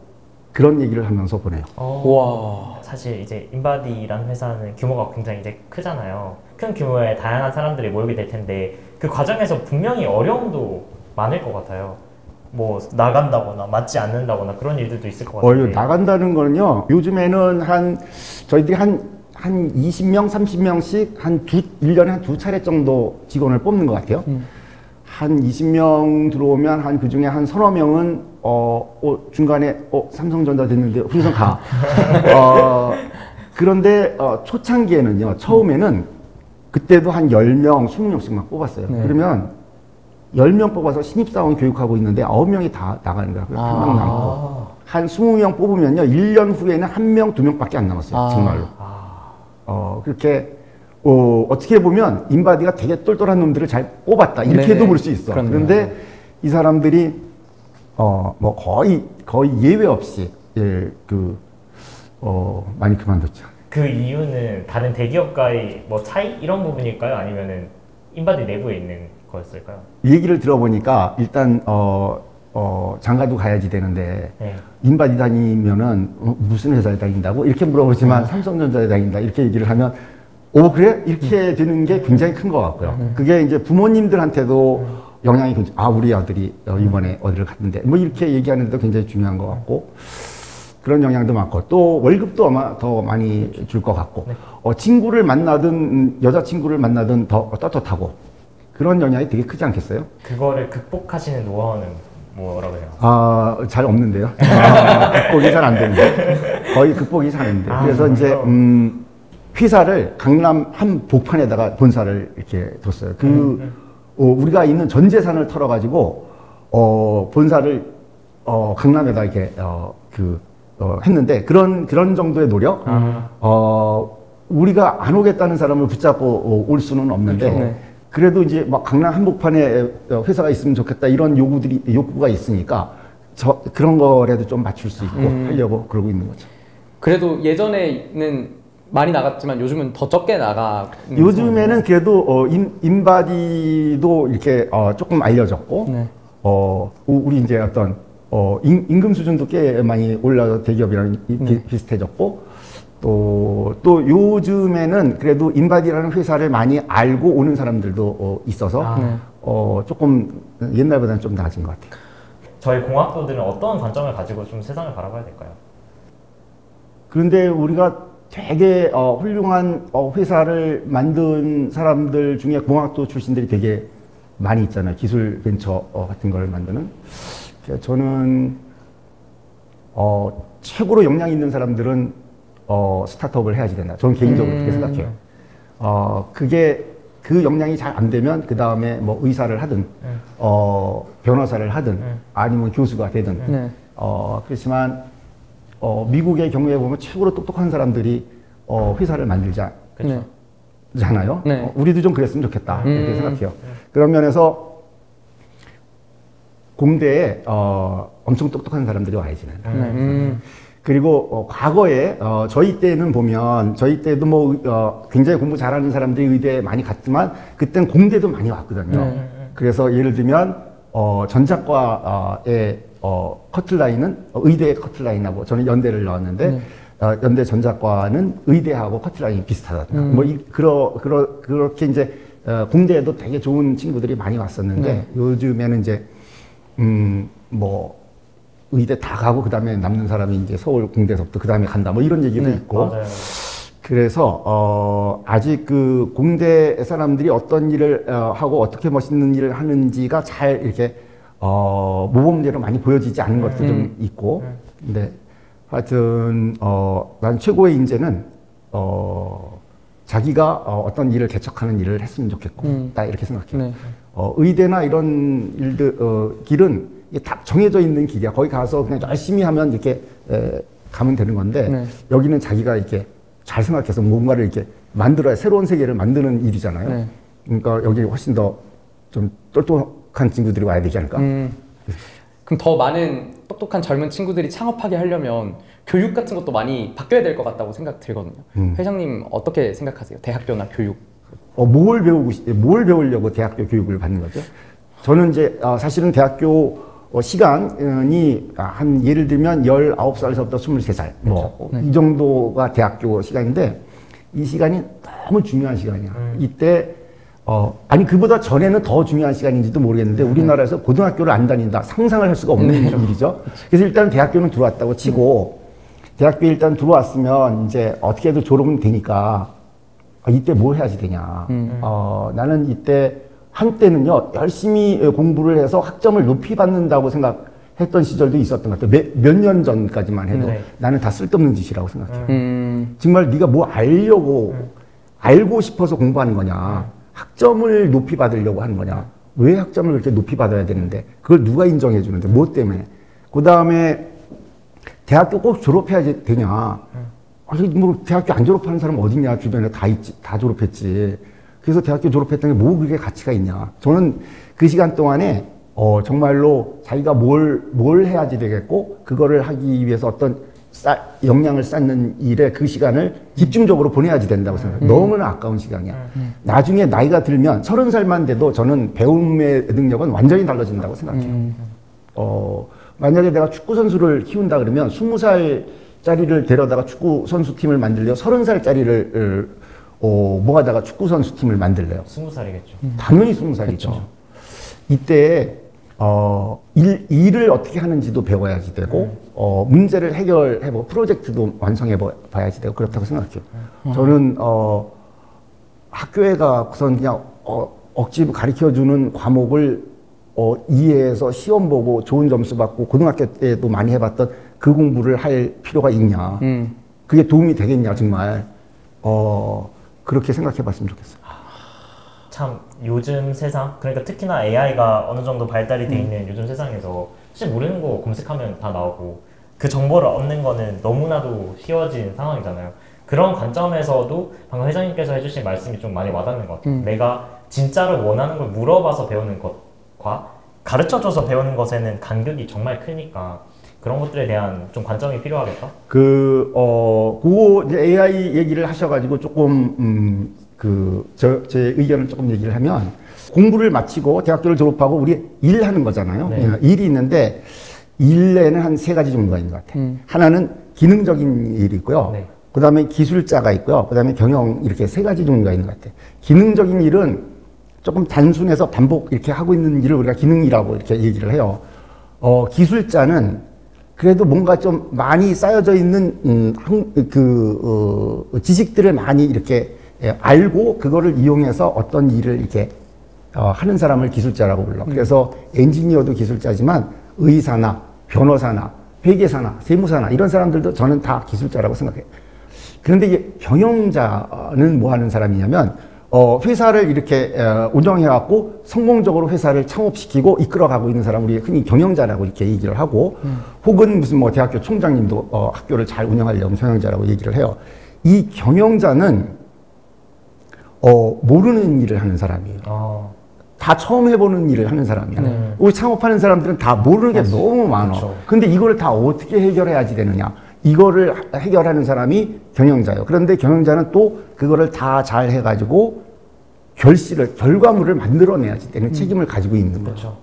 그런 얘기를 하면서 보내요. 와. 사실 이제 인바디라는 회사는 규모가 굉장히 이제 크잖아요. 큰 규모의 다양한 사람들이 모이게 될 텐데 그 과정에서 분명히 어려움도 많을 것 같아요. 뭐 나간다거나 맞지 않는다거나 그런 일들도 있을 것 같은데. 나간다는 거는요. 요즘에는 저희들이 한 20명, 30명씩 1년에 한 2차례 정도 직원을 뽑는 것 같아요. 한 20명 들어오면 그 중에 한 서너 명은 중간에 삼성전자 됐는데 훈성 가. 그런데 초창기에는요. 처음에는 그때도 한 10명, 20명씩만 뽑았어요. 그러면 10명 뽑아서 신입사원 교육하고 있는데 9명이 다 나가는 거야. 그래서 1명 남고. 한 20명 뽑으면요. 1년 후에는 1명, 2명밖에 안 남았어요. 정말로. 그렇게, 어떻게 보면 인바디가 되게 똘똘한 놈들을 잘 뽑았다. 이렇게도 볼 수 있어. 그렇네요. 그런데 이 사람들이, 뭐 거의 예외 없이, 많이 그만뒀죠. 그 이유는 다른 대기업과의 뭐 차이? 이런 부분일까요? 아니면은 인바디 내부에 있는 거였을까요? 얘기를 들어보니까 일단 장가도 가야지 되는데 인바디 다니면은 무슨 회사에 다닌다고 이렇게 물어보지만 삼성전자에 다닌다 이렇게 얘기를 하면 그래? 이렇게 되는 게 굉장히 큰 것 같고요. 그게 이제 부모님들한테도 영향이 우리 아들이 이번에 어디를 갔는데 뭐 이렇게 얘기하는데도 굉장히 중요한 것 같고 그런 영향도 많고 또 월급도 아마 더 많이 줄 것 같고 친구를 만나든 여자친구를 만나든 더 떳떳하고 그런 영향이 되게 크지 않겠어요? 그거를 극복하시는 노하우는 뭐라고 해요? 잘 없는데요. 극복이 잘 안 되는데. 거의 극복이 잘 안 돼요. 그래서 이제, 회사를 강남 한 복판에다가 본사를 이렇게 뒀어요. 우리가 있는 전 재산을 털어가지고, 본사를 강남에다 이렇게 했는데 그런 정도의 노력, 우리가 안 오겠다는 사람을 붙잡고 올 수는 없는데 그렇죠. 네. 그래도 이제 막 강남 한복판에 회사가 있으면 좋겠다 이런 욕구가 있으니까 그런 거라도 좀 맞출 수 있고 하려고 그러고 있는 거죠. 그래도 예전에는 많이 나갔지만 요즘은 더 적게 나가. 요즘에는 그래도 인바디도 이렇게 조금 알려졌고, 네. 우리 이제 어떤 임금 수준도 꽤 많이 올라서 대기업이랑 비슷해졌고, 또 요즘에는 그래도 인바디라는 회사를 많이 알고 오는 사람들도 있어서 조금 옛날보다는 좀 나아진 것 같아요. 저희 공학도들은 어떤 관점을 가지고 좀 세상을 바라봐야 될까요? 그런데 우리가 되게 훌륭한 회사를 만든 사람들 중에 공학도 출신들이 되게 많이 있잖아요. 기술 벤처 같은 걸 만드는. 저는 최고로 역량 있는 사람들은 스타트업을 해야지 된다. 저는 개인적으로 그렇게 생각해요. 그 역량이 잘 안 되면 그 다음에 뭐 의사를 하든 변호사를 하든 아니면 교수가 되든 네. 그렇지만 미국의 경우에 보면 최고로 똑똑한 사람들이 회사를 만들잖아요. 네. 우리도 좀 그랬으면 좋겠다 이렇게 생각해요. 그런 면에서 공대에 엄청 똑똑한 사람들이 와야지. 그리고 과거에 저희 때는 보면 저희 때도 뭐 굉장히 공부 잘하는 사람들이 의대에 많이 갔지만 그땐 공대도 많이 왔거든요. 그래서 예를 들면 전자과의 커트라인은 의대의 커트라인하고 저는 연대를 나왔는데 연대 전자과는 의대하고 커트라인이 비슷하다. 뭐 그렇게 이제 공대에도 되게 좋은 친구들이 많이 왔었는데 요즘에는 이제 뭐 의대 다 가고 그 다음에 남는 사람이 이제 서울 공대에서부터 그 다음에 간다 뭐 이런 얘기도 있고. 맞아요. 그래서 아직 그 공대 사람들이 어떤 일을 하고 어떻게 멋있는 일을 하는지가 잘 이렇게 모범대로 많이 보여지지 않은 것도 좀 있고. 근데 하여튼 난 최고의 인재는 자기가 어떤 일을 개척하는 일을 했으면 좋겠고 딱 이렇게 생각해요. 네. 의대나 이런 일들 길은 이게 다 정해져 있는 길이야. 거기 가서 그냥 열심히 하면 이렇게 가면 되는 건데 여기는 자기가 이렇게 잘 생각해서 뭔가를 이렇게 만들어야 새로운 세계를 만드는 일이잖아요. 네. 그러니까 여기 훨씬 더 좀 똑똑한 친구들이 와야 되지 않을까? 그럼 더 많은 똑똑한 젊은 친구들이 창업하게 하려면 교육 같은 것도 많이 바뀌어야 될 것 같다고 생각 들거든요. 회장님 어떻게 생각하세요? 대학교나 교육? 뭘 배우려고 대학교 교육을 받는 거죠? 저는 이제 사실은 대학교 시간이 한 예를 들면 19살에서부터 23살 뭐 이 정도가 대학교 시간인데 이 시간이 너무 중요한 시간이야. 이때 아니 그보다 전에는 더 중요한 시간인지도 모르겠는데 우리나라에서 고등학교를 안 다닌다 상상을 할 수가 없는 일이죠. 그래서 일단 대학교는 들어왔다고 치고 대학교에 일단 들어왔으면 이제 어떻게 해도 졸업은 되니까 이때 뭘 해야지 되냐. 나는 이때 한때는요 열심히 공부를 해서 학점을 높이 받는다고 생각했던 시절도 있었던 것 같아요. 몇 년 전까지만 해도 나는 다 쓸데없는 짓이라고 생각해요. 정말 네가 뭐 알고 싶어서 공부하는 거냐. 학점을 높이 받으려고 하는 거냐. 왜 학점을 그렇게 높이 받아야 되는데 그걸 누가 인정해 주는데 뭐 때문에. 그 다음에 대학교 꼭 졸업해야 되냐. 아니 뭐 대학교 안 졸업하는 사람 어딨냐. 주변에 다 있지, 다 졸업했지. 그래서 대학교 졸업했더니 뭐 그게 가치가 있냐. 저는 그 시간 동안에 정말로 자기가 뭘 해야지 되겠고 그거를 하기 위해서 어떤 역량을 쌓는 일에 그 시간을 집중적으로 보내야지 된다고 생각해요. 너무나 아까운 시간이야. 나중에 나이가 들면 30살만 돼도 저는 배움의 능력은 완전히 달라진다고 생각해요. 만약에 내가 축구 선수를 키운다 그러면 20살짜리를 데려다가 축구 선수팀을 만들려 30살짜리를 모아다가 축구 선수팀을 만들래요. 20살이겠죠. 당연히 20살이죠. 이때 일을 어떻게 하는지도 배워야지 되고 문제를 해결해보고 프로젝트도 완성해 봐야지 되고 그렇다고 생각해요. 저는 학교에 가선 그냥 억지로 가르쳐주는 과목을 이해해서 시험 보고 좋은 점수 받고 고등학교 때도 많이 해봤던 그 공부를 할 필요가 있냐. 그게 도움이 되겠냐 정말. 그렇게 생각해 봤으면 좋겠어요. 참 요즘 세상, 그러니까 특히나 AI가 어느 정도 발달이 돼 있는 요즘 세상에서 사실 모르는 거 검색하면 다 나오고 그 정보를 얻는 거는 너무나도 쉬워진 상황이잖아요. 그런 관점에서도 방금 회장님께서 해주신 말씀이 좀 많이 와닿는 것 같아요. 내가 진짜로 원하는 걸 물어봐서 배우는 것과 가르쳐줘서 배우는 것에는 간격이 정말 크니까 그런 것들에 대한 좀 관점이 필요하겠다? 그거 이제 AI 얘기를 하셔가지고 조금, 제 의견을 조금 얘기를 하면 공부를 마치고 대학교를 졸업하고 우리 일하는 거잖아요. 네. 일이 있는데 일에는 한 3가지 정도가 있는 것 같아요. 하나는 기능적인 일이 있고요. 네. 그 다음에 기술자가 있고요. 그 다음에 경영 이렇게 3가지 종류가 있는 것 같아요. 기능적인 일은 조금 단순해서 반복 이렇게 하고 있는 일을 우리가 기능이라고 이렇게 얘기를 해요. 기술자는 그래도 뭔가 좀 많이 쌓여져 있는 지식들을 많이 이렇게 알고 그거를 이용해서 어떤 일을 이렇게 하는 사람을 기술자라고 불러. 그래서 엔지니어도 기술자지만 의사나 변호사나 회계사나 세무사나 이런 사람들도 저는 다 기술자라고 생각해요. 그런데 이게 경영자는 뭐 하는 사람이냐면 회사를 이렇게 운영해갖고 성공적으로 회사를 창업시키고 이끌어가고 있는 사람 우리 흔히 경영자라고 이렇게 얘기를 하고 혹은 무슨 뭐 대학교 총장님도 학교를 잘 운영하려면 경영자라고 얘기를 해요. 이 경영자는 모르는 일을 하는 사람이에요. 다 처음 해보는 일을 하는 사람이야. 우리 창업하는 사람들은 다 모르는 게 너무 많아. 그렇죠. 근데 이거를 다 어떻게 해결해야지 되느냐. 이거를 해결하는 사람이 경영자예요. 그런데 경영자는 또 그거를 다 잘 해가지고 결과물을 만들어내야지 되는 책임을 가지고 있는 거죠. 그렇죠.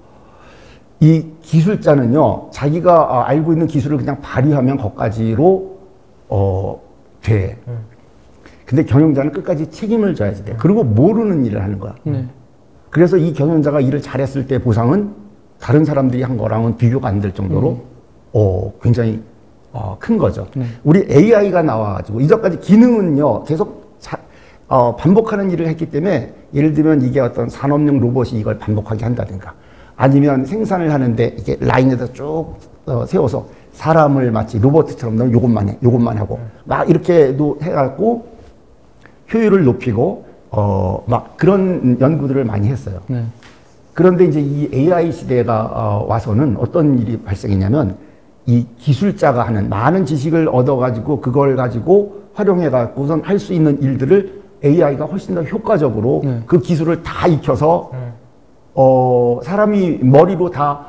이 기술자는요, 자기가 알고 있는 기술을 그냥 발휘하면 거기까지로 돼. 근데 경영자는 끝까지 책임을 져야지 돼. 그리고 모르는 일을 하는 거야. 그래서 이 경영자가 일을 잘했을 때 보상은 다른 사람들이 한 거랑은 비교가 안 될 정도로 굉장히 큰 거죠. 우리 AI가 나와가지고 이전까지 기능은요 계속 반복하는 일을 했기 때문에 예를 들면 이게 어떤 산업용 로봇이 이걸 반복하게 한다든가 아니면 생산을 하는데 이게 라인에다 쭉 세워서 사람을 마치 로봇처럼 너 요것만 해, 요것만 하고 막 이렇게도 해갖고 효율을 높이고 막 그런 연구들을 많이 했어요. 그런데 이제 이 AI 시대가 와서는 어떤 일이 발생했냐면 이 기술자가 하는 많은 지식을 얻어가지고 그걸 가지고 활용해갖고 우선 할 수 있는 일들을 AI가 훨씬 더 효과적으로 그 기술을 다 익혀서 사람이 머리로 다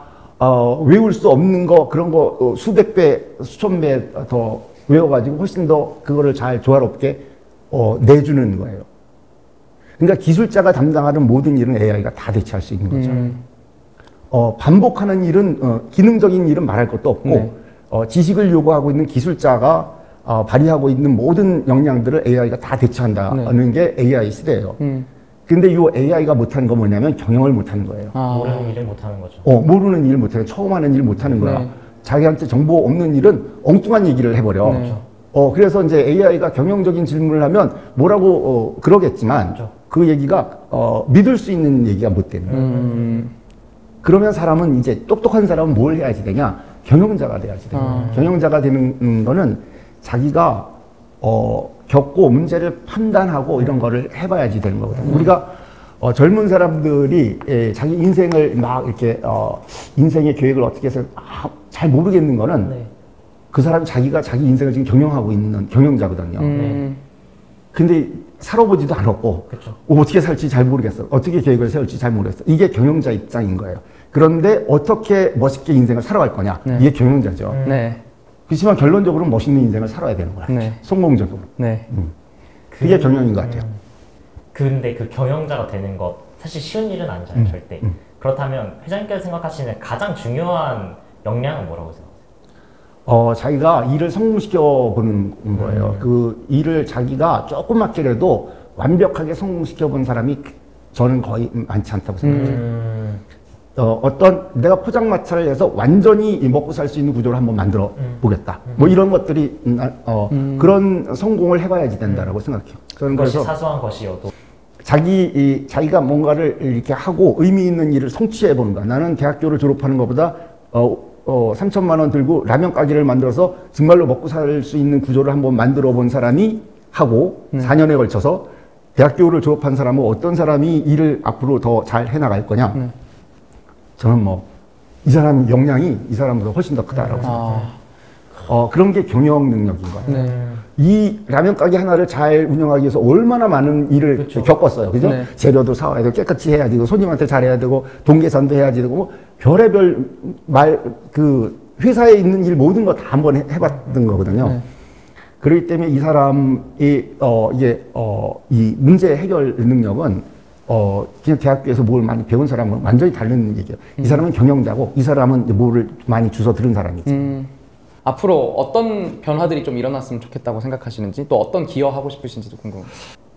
외울 수 없는 거 그런 거 수백 배, 수천 배 더 외워가지고 훨씬 더 그거를 잘 조화롭게 내주는 거예요. 그러니까 기술자가 담당하는 모든 일은 AI가 다 대체할 수 있는 거죠. 반복하는 일은 기능적인 일은 말할 것도 없고 지식을 요구하고 있는 기술자가 발휘하고 있는 모든 역량들을 AI가 다 대체한다는 게 AI 시대예요. 근데 이 AI가 못하는 건 뭐냐면 경영을 못하는 거예요. 모르는 일을 못하는 거죠. 모르는 일 못하는 처음 하는 일 못하는 거야. 자기한테 정보 없는 일은 엉뚱한 얘기를 해버려. 그래서 이제 AI가 경영적인 질문을 하면 뭐라고 그러겠지만 그 얘기가 믿을 수 있는 얘기가 못 되는 거예요. 그러면 사람은 이제 똑똑한 사람은 뭘 해야지 되냐? 경영자가 돼야지 돼요. 경영자가 되는 거는 자기가 겪고 문제를 판단하고 이런 거를 해봐야지 되는 거거든요. 우리가 젊은 사람들이 자기 인생을 막 이렇게 인생의 계획을 어떻게 해서 잘 모르겠는 거는 그 사람이 자기가 자기 인생을 지금 경영하고 있는 경영자거든요. 근데 살아보지도 않았고 어떻게 살지 잘 모르겠어. 어떻게 계획을 세울지 잘 모르겠어. 이게 경영자 입장인 거예요. 그런데 어떻게 멋있게 인생을 살아갈 거냐. 이게 경영자죠. 그렇지만 결론적으로 멋있는 인생을 살아야 되는 거야. 성공적으로. 그게 경영인 것 같아요. 근데 그 경영자가 되는 것 사실 쉬운 일은 아니잖아요. 절대. 그렇다면 회장님께서 생각하시는 가장 중요한 역량은 뭐라고 생각하세요? 자기가 일을 성공시켜 보는 거예요. 그 일을 자기가 조그맣게라도 완벽하게 성공시켜 본 사람이 저는 거의 많지 않다고 생각해요. 어떤 내가 포장마차를 해서 완전히 먹고 살 수 있는 구조를 한번 만들어 보겠다. 뭐 이런 것들이 그런 성공을 해봐야지 된다라고 생각해요. 저는 그것이 그래서 사소한 것이어도 자기가 뭔가를 이렇게 하고 의미 있는 일을 성취해 보는 거야. 나는 대학교를 졸업하는 것보다 3천만 원 들고 라면 가게를 만들어서 정말로 먹고 살 수 있는 구조를 한번 만들어 본 사람이 하고 4년에 걸쳐서 대학교를 졸업한 사람은 어떤 사람이 일을 앞으로 더 잘 해나갈 거냐. 저는 뭐 이 사람 역량이 이 사람보다 훨씬 더 크다라고 생각해요. 그런 게 경영 능력인 거예요. 네. 이 라면 가게 하나를 잘 운영하기 위해서 얼마나 많은 일을 그렇죠. 겪었어요. 그죠? 네. 재료도 사와야 되고, 깨끗이 해야 되고, 손님한테 잘해야 되고, 동계산도 해야지 되고, 뭐 별의별 회사에 있는 일 모든 거 다 한번 해봤던 거거든요. 네. 그렇기 때문에 이 사람이, 이 문제 해결 능력은, 그냥 대학교에서 뭘 많이 배운 사람은 완전히 다른 얘기예요. 이 사람은 경영자고, 이 사람은 이제 뭐를 많이 주워 들은 사람이지. 앞으로 어떤 변화들이 좀 일어났으면 좋겠다고 생각하시는지, 또 어떤 기여하고 싶으신지도 궁금해요.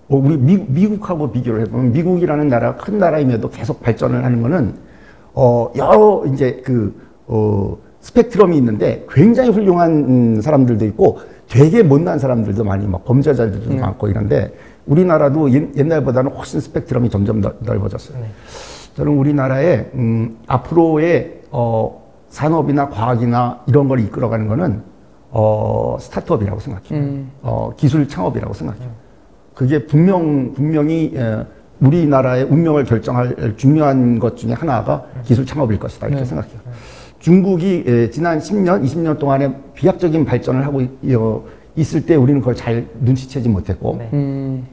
우리 미국하고 비교를 해보면 미국이라는 나라, 큰 나라임에도 계속 발전을 하는 거는, 여러 이제 스펙트럼이 있는데 굉장히 훌륭한 사람들도 있고 되게 못난 사람들도 많이 막 범죄자들도 많고 이런데 우리나라도 옛날보다는 훨씬 스펙트럼이 점점 넓어졌어요. 저는 우리나라의 앞으로의 산업이나 과학이나 이런 걸 이끌어가는 거는 스타트업이라고 생각해요. 기술 창업이라고 생각해요. 그게 분명히 우리나라의 운명을 결정할 중요한 것 중에 하나가 기술 창업일 것이다 이렇게 생각해요. 중국이 지난 10년, 20년 동안에 비약적인 발전을 하고 있을 때 우리는 그걸 잘 눈치채지 못했고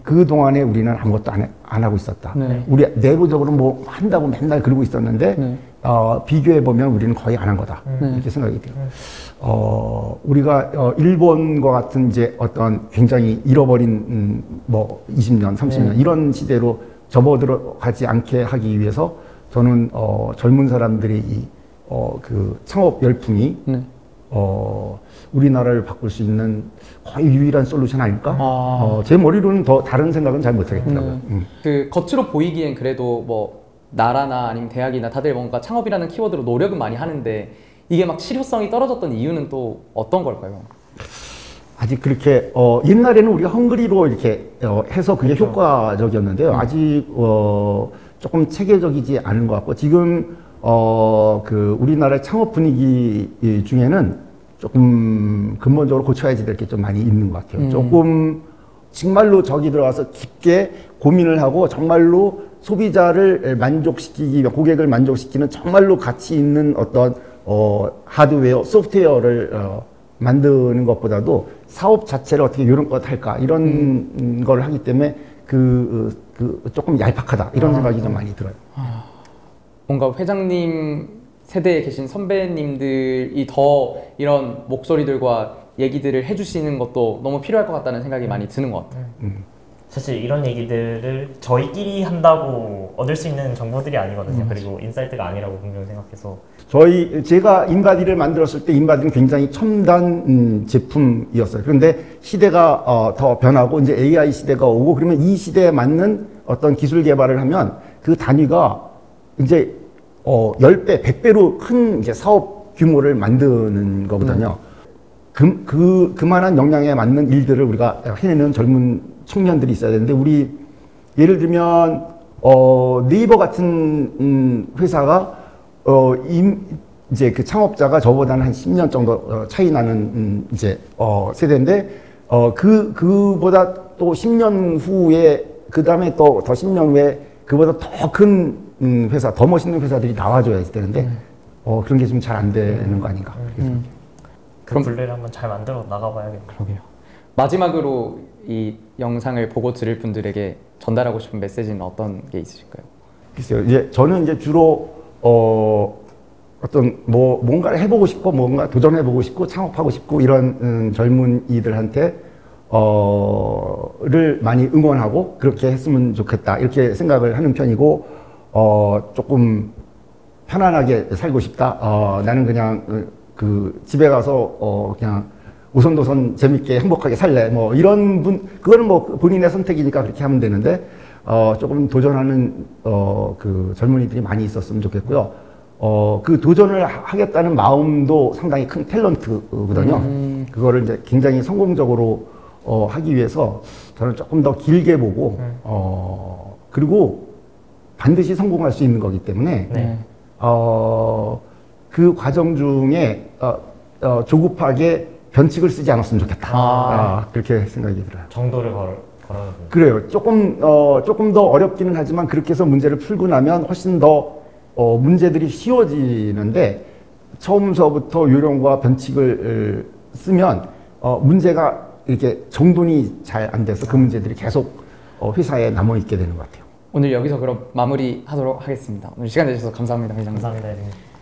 그 동안에 우리는 아무것도 안 하고 있었다. 우리 내부적으로 뭐 한다고 맨날 그러고 있었는데 비교해 보면 우리는 거의 안 한 거다 이렇게 생각이 돼요. 우리가 일본과 같은 이제 어떤 굉장히 잃어버린 뭐 20년, 30년 이런 시대로 접어들어가지 않게 하기 위해서 저는 젊은 사람들이 그 창업 열풍이 우리나라를 바꿀 수 있는 거의 유일한 솔루션 아닐까? 제 머리로는 더 다른 생각은 잘 못하겠더라고요. 그 겉으로 보이기엔 그래도 뭐 나라나 아니면 대학이나 다들 뭔가 창업이라는 키워드로 노력은 많이 하는데 이게 막 실효성이 떨어졌던 이유는 또 어떤 걸까요? 아직 그렇게 옛날에는 우리가 헝그리로 이렇게 해서 그게 그렇죠. 효과적이었는데요. 아직 조금 체계적이지 않은 것 같고 지금 그 우리나라의 창업 분위기 중에는 조금 근본적으로 고쳐야지 될 게 좀 많이 있는 것 같아요. 조금 정말로 저기 들어가서 깊게 고민을 하고 정말로 소비자를 만족시키기 위해 고객을 만족시키는 정말로 가치 있는 어떤 하드웨어, 소프트웨어를 만드는 것보다도 사업 자체를 어떻게 이런 것 할까 이런 걸 하기 때문에 조금 얄팍하다 이런 생각이 좀 많이 들어요. 뭔가 회장님 세대에 계신 선배님들이 더 이런 목소리들과 얘기들을 해주시는 것도 너무 필요할 것 같다는 생각이 많이 드는 것 같아요. 사실 이런 얘기들을 저희끼리 한다고 얻을 수 있는 정보들이 아니거든요. 그리고 인사이트가 아니라고 분명히 생각해서 제가 인바디를 만들었을 때 인바디는 굉장히 첨단 제품이었어요. 그런데 시대가 더 변하고 이제 AI 시대가 오고 그러면 이 시대에 맞는 어떤 기술 개발을 하면 그 단위가 이제 10배, 100배로 큰 이제 사업 규모를 만드는 거거든요. 그만한 역량에 맞는 일들을 우리가 해내는 젊은 청년들이 있어야 되는데 우리 예를 들면 네이버 같은 회사가 이제 그 창업자가 저보다는 한 10년 정도 차이 나는 이제 세대인데 그보다 또 10년 후에 그 다음에 또 더 10년 후에 그보다 더 큰 회사, 더 멋있는 회사들이 나와줘야 되는데 그런 게 좀 잘 안 되는 거 아닌가. 그 분類를 한번 잘 만들어 나가봐야겠네요. 그러게요. 마지막으로 이 영상을 보고 들을 분들에게 전달하고 싶은 메시지는 어떤 게 있으실까요? 글쎄요. 이제 저는 이제 주로 어떤 뭔가를 해보고 싶고 뭔가 도전해보고 싶고 창업하고 싶고 이런 젊은이들한테 를 많이 응원하고 그렇게 했으면 좋겠다 이렇게 생각을 하는 편이고 조금 편안하게 살고 싶다. 나는 그냥 그 집에 가서 그냥 오손도손 재밌게 행복하게 살래. 뭐 이런 그거는 뭐 본인의 선택이니까 그렇게 하면 되는데 조금 도전하는 그 젊은이들이 많이 있었으면 좋겠고요. 그 도전을 하겠다는 마음도 상당히 큰 탤런트거든요. 그거를 이제 굉장히 성공적으로 하기 위해서 저는 조금 더 길게 보고 그리고 반드시 성공할 수 있는 거기 때문에 그 과정 중에 조급하게 변칙을 쓰지 않았으면 좋겠다. 그렇게 생각이 들어요. 정도를 걸어야 그래요. 조금 더 어렵기는 하지만 그렇게 해서 문제를 풀고 나면 훨씬 더 문제들이 쉬워지는데 처음서부터 요령과 변칙을 쓰면 문제가 이렇게 정돈이 잘 안 돼서 그 문제들이 계속 회사에 남아 있게 되는 것 같아요. 오늘 여기서 그럼 마무리하도록 하겠습니다. 오늘 시간 내주셔서 감사합니다, 회장님. 감사합니다.